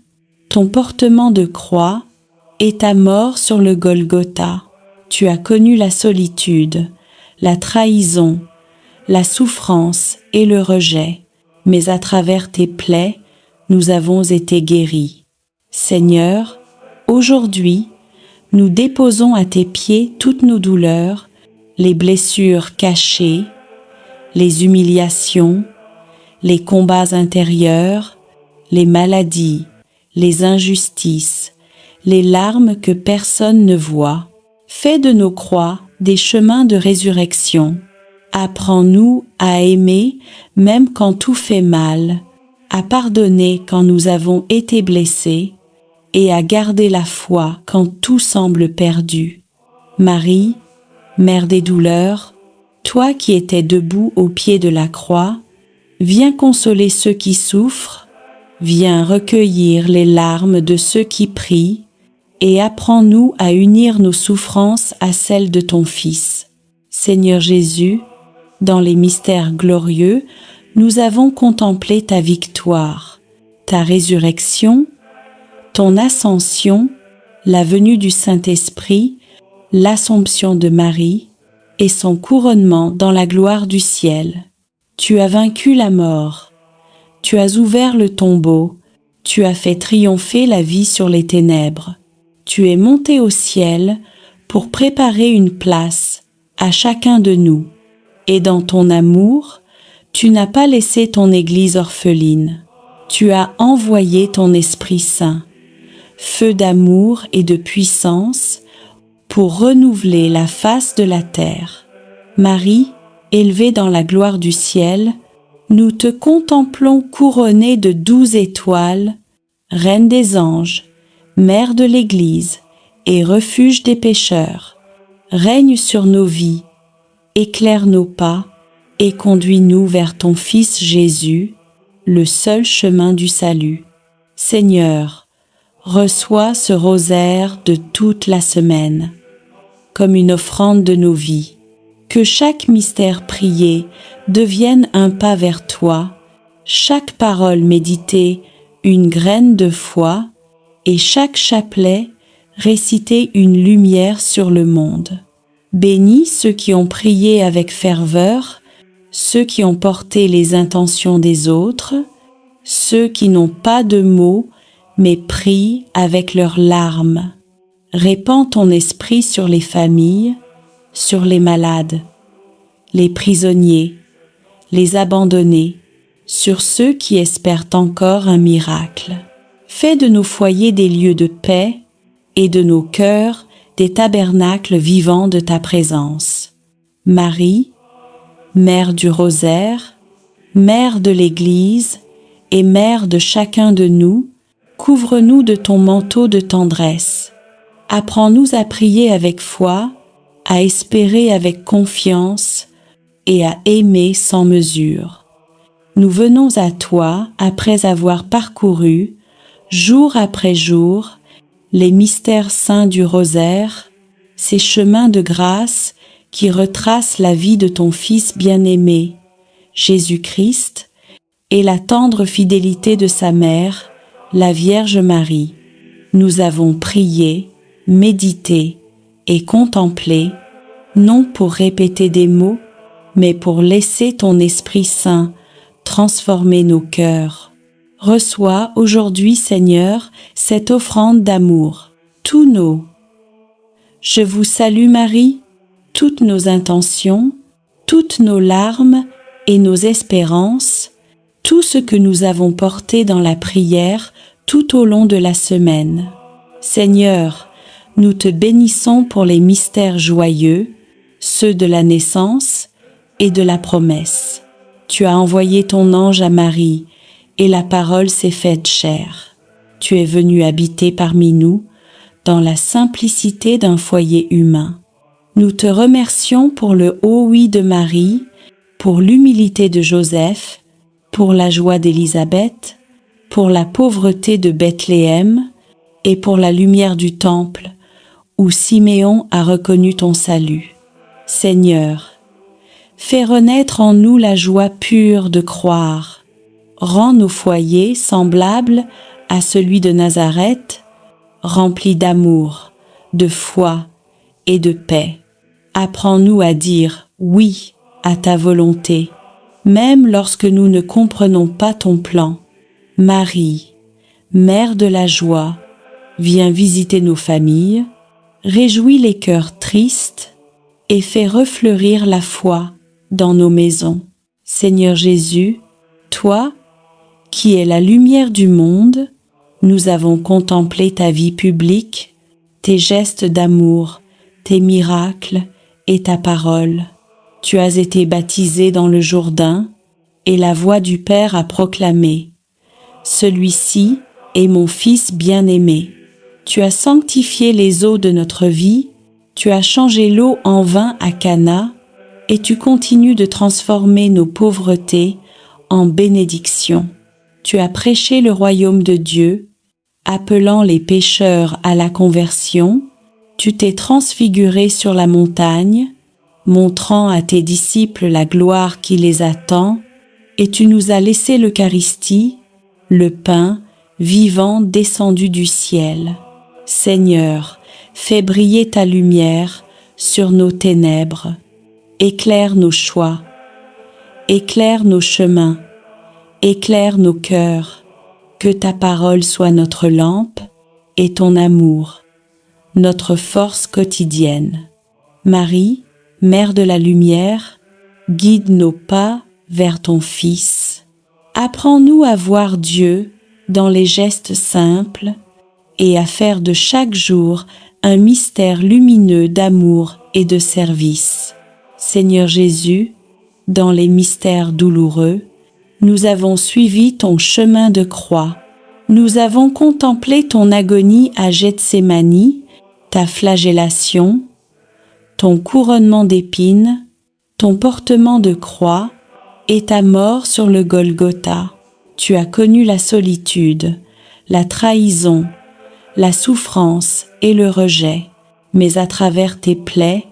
ton portement de croix et ta mort sur le Golgotha. Tu as connu la solitude, la trahison, la souffrance et le rejet, mais à travers tes plaies, nous avons été guéris. Seigneur, aujourd'hui, nous déposons à tes pieds toutes nos douleurs, les blessures cachées, les humiliations, les combats intérieurs, les maladies, les injustices, les larmes que personne ne voit. Fais de nos croix des chemins de résurrection. Apprends-nous à aimer même quand tout fait mal, à pardonner quand nous avons été blessés et à garder la foi quand tout semble perdu. Marie, Mère des douleurs, toi qui étais debout au pied de la croix, viens consoler ceux qui souffrent, viens recueillir les larmes de ceux qui prient et apprends-nous à unir nos souffrances à celles de ton Fils. Seigneur Jésus, dans les mystères glorieux, nous avons contemplé ta victoire, ta résurrection, ton ascension, la venue du Saint-Esprit, l'Assomption de Marie et son couronnement dans la gloire du ciel. Tu as vaincu la mort, tu as ouvert le tombeau, tu as fait triompher la vie sur les ténèbres. Tu es monté au ciel pour préparer une place à chacun de nous. Et dans ton amour, tu n'as pas laissé ton Église orpheline. Tu as envoyé ton Esprit Saint, feu d'amour et de puissance, pour renouveler la face de la terre. Marie, élevée dans la gloire du ciel, nous te contemplons couronnée de 12 étoiles, Reine des anges, Mère de l'Église et refuge des pécheurs. Règne sur nos vies, éclaire nos pas et conduis-nous vers ton Fils Jésus, le seul chemin du salut. Seigneur, reçois ce rosaire de toute la semaine, comme une offrande de nos vies. Que chaque mystère prié devienne un pas vers toi, chaque parole méditée une graine de foi, et chaque chapelet réciter une lumière sur le monde. Bénis ceux qui ont prié avec ferveur, ceux qui ont porté les intentions des autres, ceux qui n'ont pas de mots mais prient avec leurs larmes. Répands ton esprit sur les familles, sur les malades, les prisonniers, les abandonnés, sur ceux qui espèrent encore un miracle. Fais de nos foyers des lieux de paix et de nos cœurs des tabernacles vivants de ta présence. Marie, Mère du Rosaire, Mère de l'Église et Mère de chacun de nous, couvre-nous de ton manteau de tendresse. Apprends-nous à prier avec foi, à espérer avec confiance et à aimer sans mesure. nous venons à toi après avoir parcouru, jour après jour, les mystères saints du rosaire, ces chemins de grâce qui retracent la vie de ton Fils bien-aimé, Jésus-Christ, et la tendre fidélité de sa mère, la Vierge Marie. Nous avons prié, médité et contemplé, non pour répéter des mots, mais pour laisser ton Esprit Saint transformer nos cœurs. Reçois aujourd'hui, Seigneur, cette offrande d'amour, tous nos. Je vous salue Marie, toutes nos intentions, toutes nos larmes et nos espérances, tout ce que nous avons porté dans la prière tout au long de la semaine. Seigneur, nous te bénissons pour les mystères joyeux, ceux de la naissance et de la promesse. Tu as envoyé ton ange à Marie, et la parole s'est faite chair. Tu es venu habiter parmi nous, dans la simplicité d'un foyer humain. Nous te remercions pour le haut oui de Marie, pour l'humilité de Joseph, pour la joie d'Élisabeth, pour la pauvreté de Bethléem et pour la lumière du temple, où Siméon a reconnu ton salut. Seigneur, fais renaître en nous la joie pure de croire. Rends nos foyers semblables à celui de Nazareth, remplis d'amour, de foi et de paix. Apprends-nous à dire oui à ta volonté, même lorsque nous ne comprenons pas ton plan. Marie, Mère de la joie, viens visiter nos familles, réjouis les cœurs tristes et fais refleurir la foi dans nos maisons. Seigneur Jésus, toi, qui es la lumière du monde, nous avons contemplé ta vie publique, tes gestes d'amour, tes miracles et ta parole. Tu as été baptisé dans le Jourdain, et la voix du Père a proclamé « Celui-ci est mon Fils bien-aimé ». Tu as sanctifié les eaux de notre vie, tu as changé l'eau en vin à Cana, et tu continues de transformer nos pauvretés en bénédictions. Tu as prêché le royaume de Dieu, appelant les pécheurs à la conversion. Tu t'es transfiguré sur la montagne, montrant à tes disciples la gloire qui les attend, et tu nous as laissé l'Eucharistie, le pain vivant descendu du ciel. Seigneur, fais briller ta lumière sur nos ténèbres. Éclaire nos choix, éclaire nos chemins, éclaire nos cœurs, que ta parole soit notre lampe et ton amour, notre force quotidienne. Marie, Mère de la lumière, guide nos pas vers ton Fils. Apprends-nous à voir Dieu dans les gestes simples et à faire de chaque jour un mystère lumineux d'amour et de service. Seigneur Jésus, dans les mystères douloureux, nous avons suivi ton chemin de croix. Nous avons contemplé ton agonie à Gethsémani, ta flagellation, ton couronnement d'épines, ton portement de croix et ta mort sur le Golgotha. Tu as connu la solitude, la trahison, la souffrance et le rejet, mais à travers tes plaies,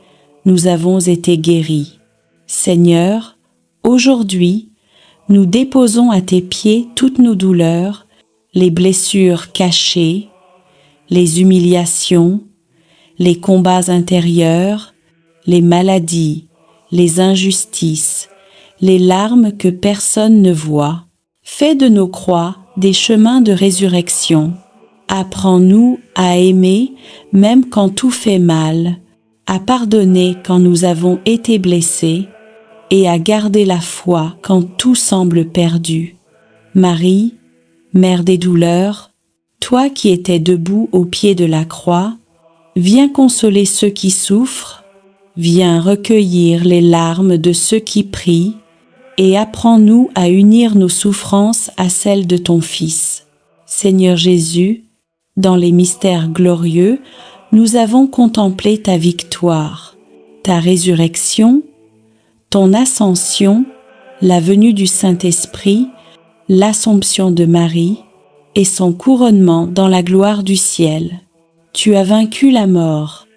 nous avons été guéris. Seigneur, aujourd'hui, nous déposons à tes pieds toutes nos douleurs, les blessures cachées, les humiliations, les combats intérieurs, les maladies, les injustices, les larmes que personne ne voit. Fais de nos croix des chemins de résurrection. Apprends-nous à aimer même quand tout fait mal, à pardonner quand nous avons été blessés et à garder la foi quand tout semble perdu. Marie, Mère des douleurs, toi qui étais debout au pied de la croix, viens consoler ceux qui souffrent, viens recueillir les larmes de ceux qui prient et apprends-nous à unir nos souffrances à celles de ton Fils. Seigneur Jésus, dans les mystères glorieux, nous avons contemplé ta victoire, ta résurrection, ton ascension, la venue du Saint-Esprit, l'Assomption de Marie et son couronnement dans la gloire du ciel. Tu as vaincu la mort,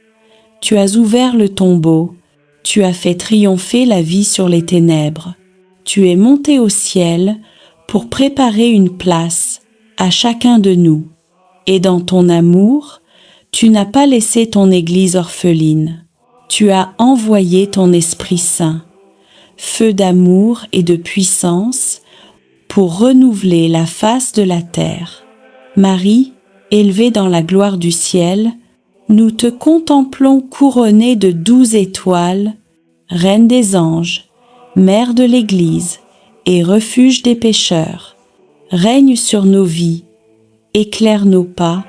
tu as ouvert le tombeau, tu as fait triompher la vie sur les ténèbres. Tu es monté au ciel pour préparer une place à chacun de nous. Et dans ton amour, tu n'as pas laissé ton Église orpheline. Tu as envoyé ton Esprit Saint, feu d'amour et de puissance, pour renouveler la face de la terre. Marie, élevée dans la gloire du ciel, nous te contemplons couronnée de 12 étoiles, Reine des anges, Mère de l'Église et refuge des pécheurs. Règne sur nos vies, éclaire nos pas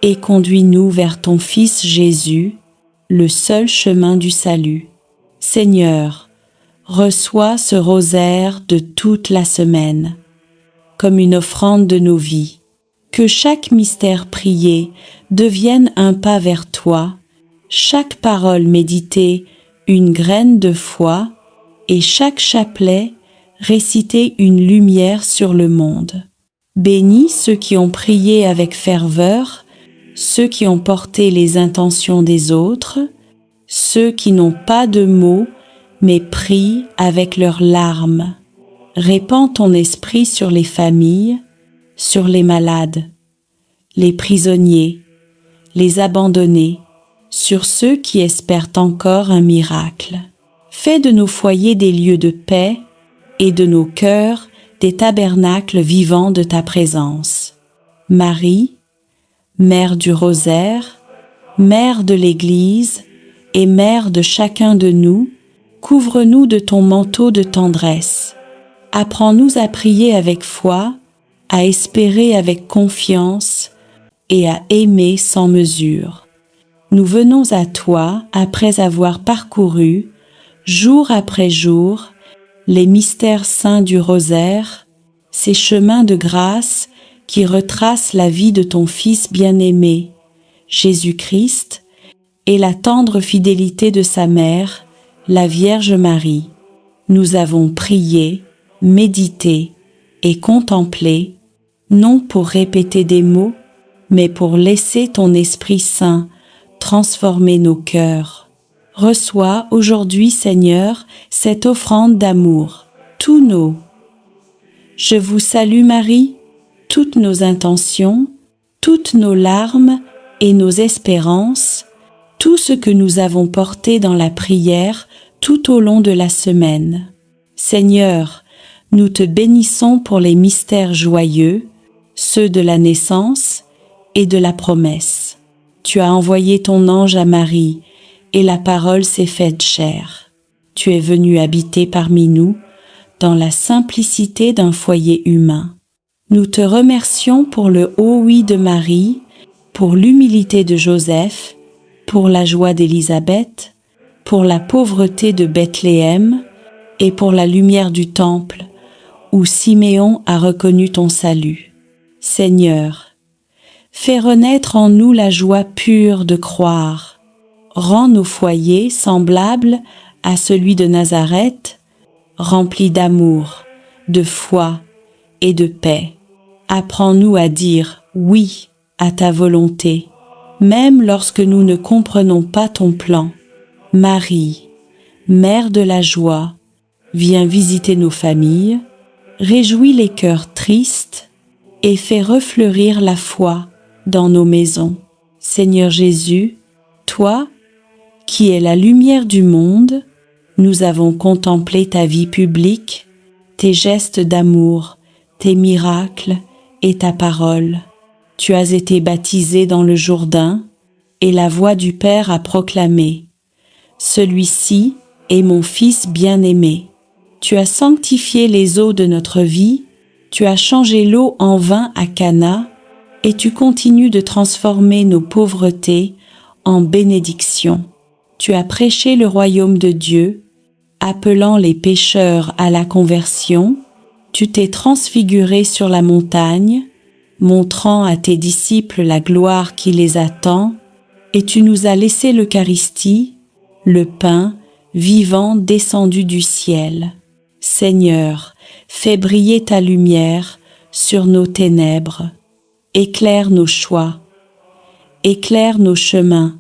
et conduis-nous vers ton Fils Jésus, le seul chemin du salut. Seigneur, reçois ce rosaire de toute la semaine, comme une offrande de nos vies. Que chaque mystère prié devienne un pas vers toi, chaque parole méditée une graine de foi, et chaque chapelet réciter une lumière sur le monde. Bénis ceux qui ont prié avec ferveur, ceux qui ont porté les intentions des autres, ceux qui n'ont pas de mots, mais prient avec leurs larmes. Répands ton esprit sur les familles, sur les malades, les prisonniers, les abandonnés, sur ceux qui espèrent encore un miracle. Fais de nos foyers des lieux de paix et de nos cœurs des tabernacles vivants de ta présence. Marie, Mère du Rosaire, Mère de l'Église et Mère de chacun de nous, couvre-nous de ton manteau de tendresse. Apprends-nous à prier avec foi, à espérer avec confiance et à aimer sans mesure. Nous venons à toi après avoir parcouru, jour après jour, les mystères saints du rosaire, ces chemins de grâce qui retracent la vie de ton Fils bien-aimé, Jésus-Christ, et la tendre fidélité de sa mère, la Vierge Marie. Nous avons prié, médité et contemplé, non pour répéter des mots, mais pour laisser ton Esprit Saint transformer nos cœurs. Reçois aujourd'hui, Seigneur, cette offrande d'amour, tous nos. Je vous salue Marie, toutes nos intentions, toutes nos larmes et nos espérances, tout ce que nous avons porté dans la prière tout au long de la semaine. Seigneur, nous te bénissons pour les mystères joyeux, ceux de la naissance et de la promesse. Tu as envoyé ton ange à Marie, et la parole s'est faite chair. Tu es venu habiter parmi nous, dans la simplicité d'un foyer humain. Nous te remercions pour le haut oui de Marie, pour l'humilité de Joseph, pour la joie d'Élisabeth, pour la pauvreté de Bethléem et pour la lumière du temple, où Siméon a reconnu ton salut. Seigneur, fais renaître en nous la joie pure de croire. Rends nos foyers semblables à celui de Nazareth, remplis d'amour, de foi et de paix. Apprends-nous à dire oui à ta volonté, même lorsque nous ne comprenons pas ton plan. Marie, Mère de la joie, viens visiter nos familles, réjouis les cœurs tristes et fais refleurir la foi dans nos maisons. Seigneur Jésus, toi, qui es la lumière du monde, nous avons contemplé ta vie publique, tes gestes d'amour, tes miracles et ta parole. Tu as été baptisé dans le Jourdain, et la voix du Père a proclamé « Celui-ci est mon Fils bien-aimé ». Tu as sanctifié les eaux de notre vie, tu as changé l'eau en vin à Cana, et tu continues de transformer nos pauvretés en bénédictions. Tu as prêché le royaume de Dieu, appelant les pécheurs à la conversion. Tu t'es transfiguré sur la montagne, montrant à tes disciples la gloire qui les attend, et tu nous as laissé l'Eucharistie, le pain vivant descendu du ciel. Seigneur, fais briller ta lumière sur nos ténèbres. Éclaire nos choix, éclaire nos chemins,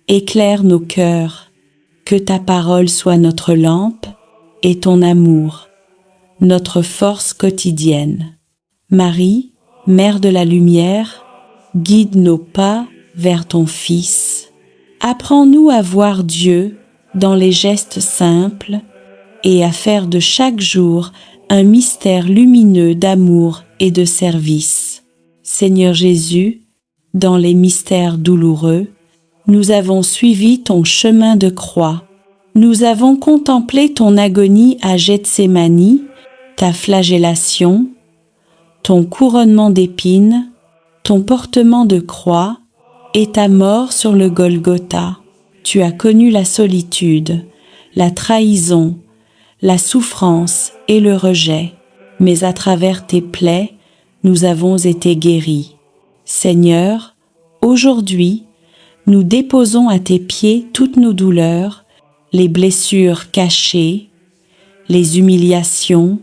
éclaire nos cœurs. Que ta parole soit notre lampe et ton amour, notre force quotidienne. Marie, Mère de la lumière, guide nos pas vers ton Fils. Apprends-nous à voir Dieu dans les gestes simples et à faire de chaque jour un mystère lumineux d'amour et de service. Seigneur Jésus, dans les mystères douloureux, nous avons suivi ton chemin de croix. Nous avons contemplé ton agonie à Gethsémani, ta flagellation, ton couronnement d'épines, ton portement de croix et ta mort sur le Golgotha. Tu as connu la solitude, la trahison, la souffrance et le rejet, mais à travers tes plaies, nous avons été guéris. Seigneur, aujourd'hui, nous déposons à tes pieds toutes nos douleurs, les blessures cachées, les humiliations,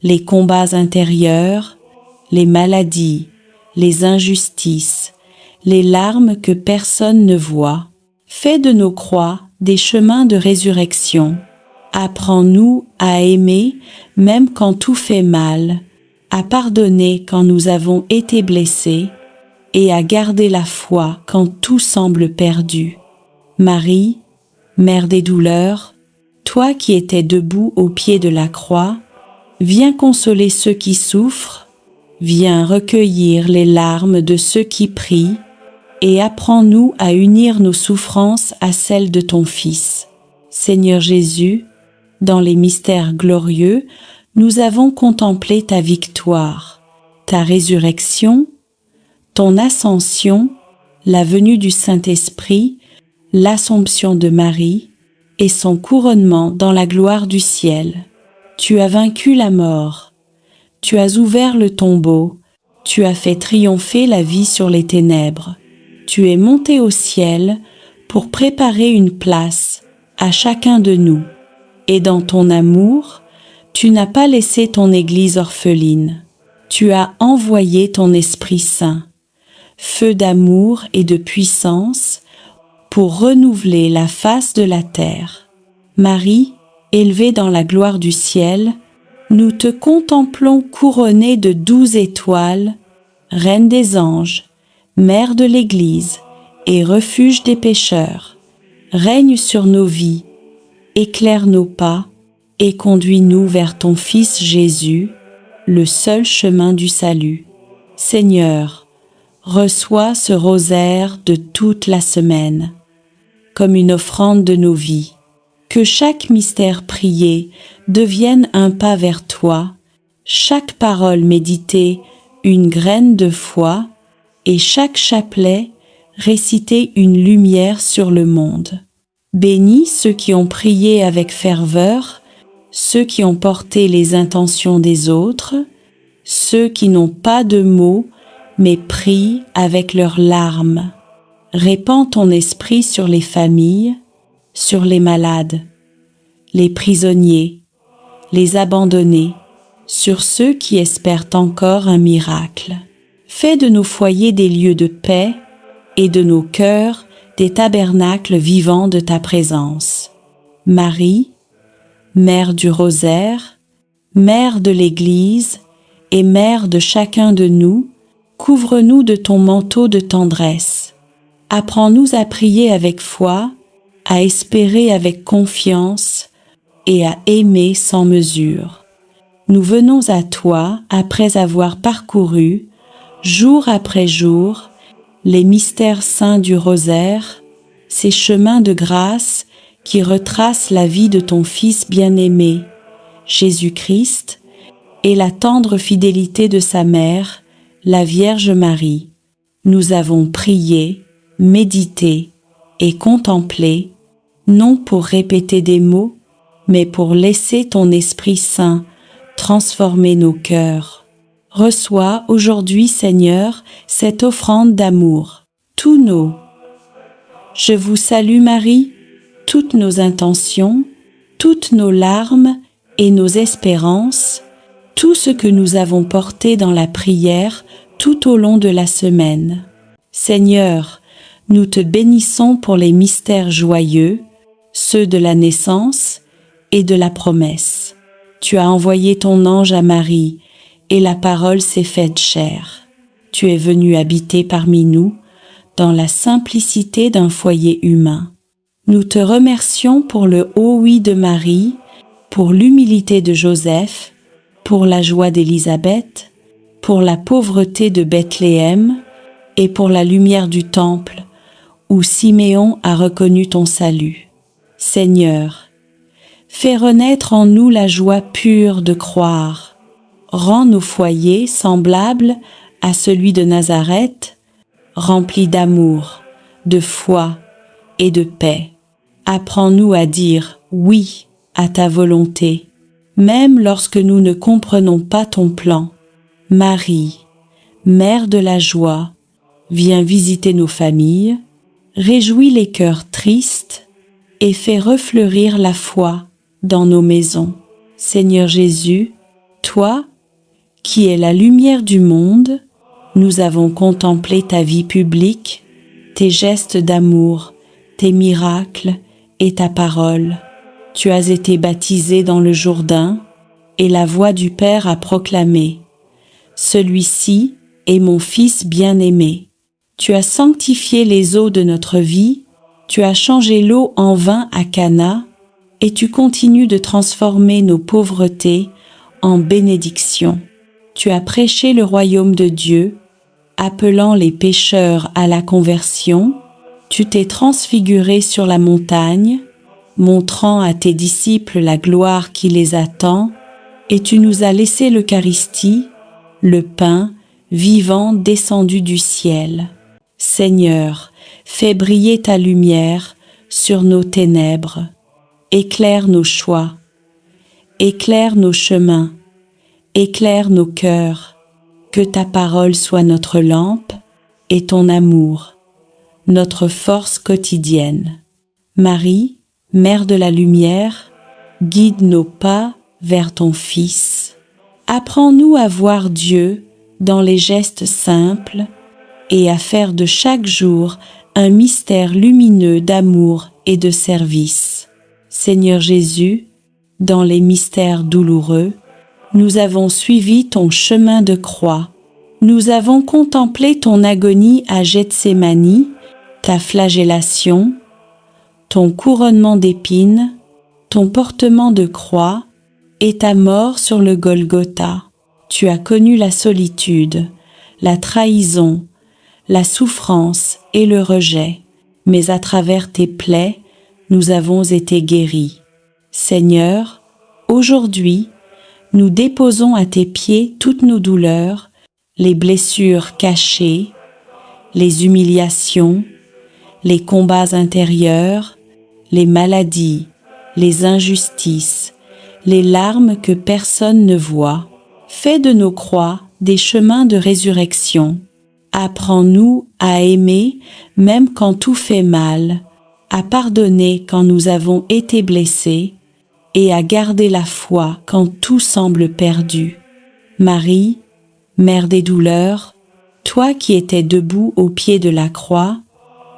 les combats intérieurs, les maladies, les injustices, les larmes que personne ne voit. Fais de nos croix des chemins de résurrection. Apprends-nous à aimer même quand tout fait mal, à pardonner quand nous avons été blessés et à garder la foi quand tout semble perdu. Marie, Mère des douleurs, toi qui étais debout au pied de la croix, viens consoler ceux qui souffrent, viens recueillir les larmes de ceux qui prient et apprends-nous à unir nos souffrances à celles de ton Fils. Seigneur Jésus, dans les mystères glorieux, nous avons contemplé ta victoire, ta résurrection, ton ascension, la venue du Saint-Esprit, l'Assomption de Marie et son couronnement dans la gloire du ciel. Tu as vaincu la mort, tu as ouvert le tombeau, tu as fait triompher la vie sur les ténèbres. Tu es monté au ciel pour préparer une place à chacun de nous. Et dans ton amour, tu n'as pas laissé ton Église orpheline. Tu as envoyé ton Esprit Saint, feu d'amour et de puissance, pour renouveler la face de la terre. Marie, élevée dans la gloire du ciel, nous te contemplons couronnée de 12 étoiles, Reine des anges, Mère de l'Église et refuge des pécheurs. Règne sur nos vies, éclaire nos pas et conduis-nous vers ton Fils Jésus, le seul chemin du salut. Seigneur, reçois ce rosaire de toute la semaine, comme une offrande de nos vies. Que chaque mystère prié devienne un pas vers toi, chaque parole méditée une graine de foi, et chaque chapelet réciter une lumière sur le monde. Bénis ceux qui ont prié avec ferveur, ceux qui ont porté les intentions des autres, ceux qui n'ont pas de mots, mais prient avec leurs larmes. Répands ton esprit sur les familles, sur les malades, les prisonniers, les abandonnés, sur ceux qui espèrent encore un miracle. Fais de nos foyers des lieux de paix et de nos cœurs des tabernacles vivants de ta présence. Marie, Mère du rosaire, Mère de l'Église et Mère de chacun de nous, couvre-nous de ton manteau de tendresse. Apprends-nous à prier avec foi, à espérer avec confiance et à aimer sans mesure. Nous venons à toi après avoir parcouru, jour après jour, les mystères saints du rosaire, ces chemins de grâce qui retracent la vie de ton Fils bien-aimé, Jésus-Christ, et la tendre fidélité de sa mère, la Vierge Marie. Nous avons prié, médité et contemplé, non pour répéter des mots, mais pour laisser ton Esprit Saint transformer nos cœurs. Reçois aujourd'hui, Seigneur, cette offrande d'amour, tous nos. Je vous salue Marie, toutes nos intentions, toutes nos larmes et nos espérances, tout ce que nous avons porté dans la prière tout au long de la semaine. Seigneur, nous te bénissons pour les mystères joyeux, ceux de la naissance et de la promesse. Tu as envoyé ton ange à Marie, et la parole s'est faite chair. Tu es venu habiter parmi nous, dans la simplicité d'un foyer humain. Nous te remercions pour le haut oui de Marie, pour l'humilité de Joseph, pour la joie d'Élisabeth, pour la pauvreté de Bethléem et pour la lumière du temple, où Siméon a reconnu ton salut. Seigneur, fais renaître en nous la joie pure de croire. Rends nos foyers semblables à celui de Nazareth, remplis d'amour, de foi et de paix. Apprends-nous à dire oui à ta volonté, même lorsque nous ne comprenons pas ton plan. Marie, Mère de la joie, viens visiter nos familles, réjouis les cœurs tristes et fais refleurir la foi dans nos maisons. Seigneur Jésus, toi, qui es la lumière du monde, nous avons contemplé ta vie publique, tes gestes d'amour, tes miracles et ta parole. Tu as été baptisé dans le Jourdain et la voix du Père a proclamé « Celui-ci est mon Fils bien-aimé ». Tu as sanctifié les eaux de notre vie, tu as changé l'eau en vin à Cana et tu continues de transformer nos pauvretés en bénédictions. Tu as prêché le royaume de Dieu, appelant les pécheurs à la conversion. Tu t'es transfiguré sur la montagne, montrant à tes disciples la gloire qui les attend, et tu nous as laissé l'Eucharistie, le pain vivant descendu du ciel. Seigneur, fais briller ta lumière sur nos ténèbres, éclaire nos choix, éclaire nos chemins, éclaire nos cœurs, que ta parole soit notre lampe et ton amour, notre force quotidienne. Marie, Mère de la lumière, guide nos pas vers ton Fils. Apprends-nous à voir Dieu dans les gestes simples et à faire de chaque jour un mystère lumineux d'amour et de service. Seigneur Jésus, dans les mystères douloureux, nous avons suivi ton chemin de croix. Nous avons contemplé ton agonie à Gethsémani, ta flagellation, ton couronnement d'épines, ton portement de croix et ta mort sur le Golgotha. Tu as connu la solitude, la trahison, la souffrance et le rejet, mais à travers tes plaies, nous avons été guéris. Seigneur, aujourd'hui, nous déposons à tes pieds toutes nos douleurs, les blessures cachées, les humiliations, les combats intérieurs, les maladies, les injustices, les larmes que personne ne voit. Fais de nos croix des chemins de résurrection. Apprends-nous à aimer même quand tout fait mal, à pardonner quand nous avons été blessés et à garder la foi quand tout semble perdu. Marie, Mère des douleurs, toi qui étais debout au pied de la croix,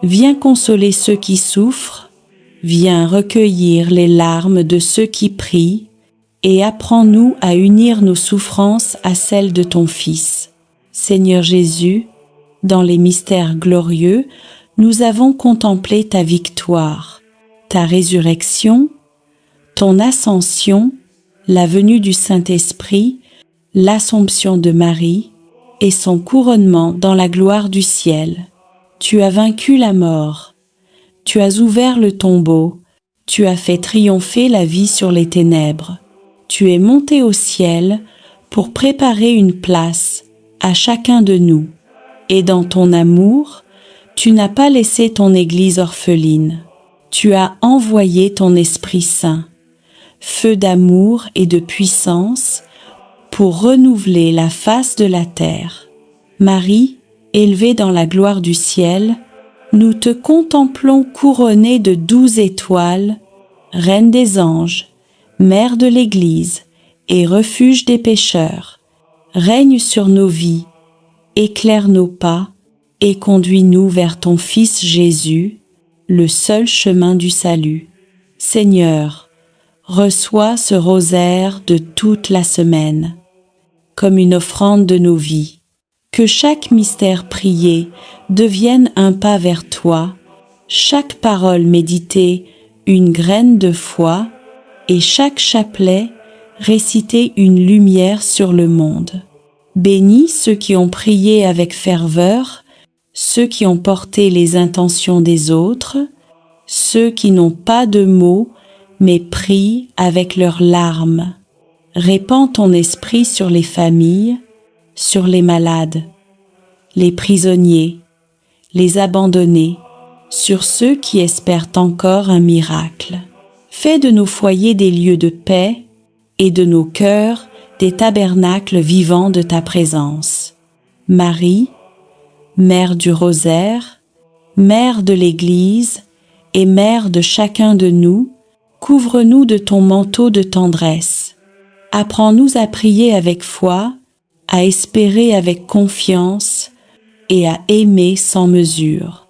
viens consoler ceux qui souffrent, viens recueillir les larmes de ceux qui prient et apprends-nous à unir nos souffrances à celles de ton Fils. Seigneur Jésus, dans les mystères glorieux, nous avons contemplé ta victoire, ta résurrection, ton ascension, la venue du Saint-Esprit, l'Assomption de Marie et son couronnement dans la gloire du ciel. Tu as vaincu la mort, tu as ouvert le tombeau, tu as fait triompher la vie sur les ténèbres. Tu es monté au ciel pour préparer une place à chacun de nous. Et dans ton amour, tu n'as pas laissé ton Église orpheline. Tu as envoyé ton Esprit Saint, feu d'amour et de puissance, pour renouveler la face de la terre. Marie, élevée dans la gloire du ciel, nous te contemplons couronnée de 12 étoiles, Reine des anges, Mère de l'Église et refuge des pécheurs, règne sur nos vies, éclaire nos pas et conduis-nous vers ton Fils Jésus, le seul chemin du salut. Seigneur, reçois ce rosaire de toute la semaine, comme une offrande de nos vies. Que chaque mystère prié devienne un pas vers toi, chaque parole méditée une graine de foi, et chaque chapelet réciter une lumière sur le monde. Bénis ceux qui ont prié avec ferveur, ceux qui ont porté les intentions des autres, ceux qui n'ont pas de mots mais prient avec leurs larmes. Répands ton esprit sur les familles, sur les malades, les prisonniers, les abandonnés, sur ceux qui espèrent encore un miracle. Fais de nos foyers des lieux de paix et de nos cœurs des tabernacles vivants de ta présence. Marie, Mère du Rosaire, Mère de l'Église et Mère de chacun de nous, couvre-nous de ton manteau de tendresse. Apprends-nous à prier avec foi, à espérer avec confiance et à aimer sans mesure.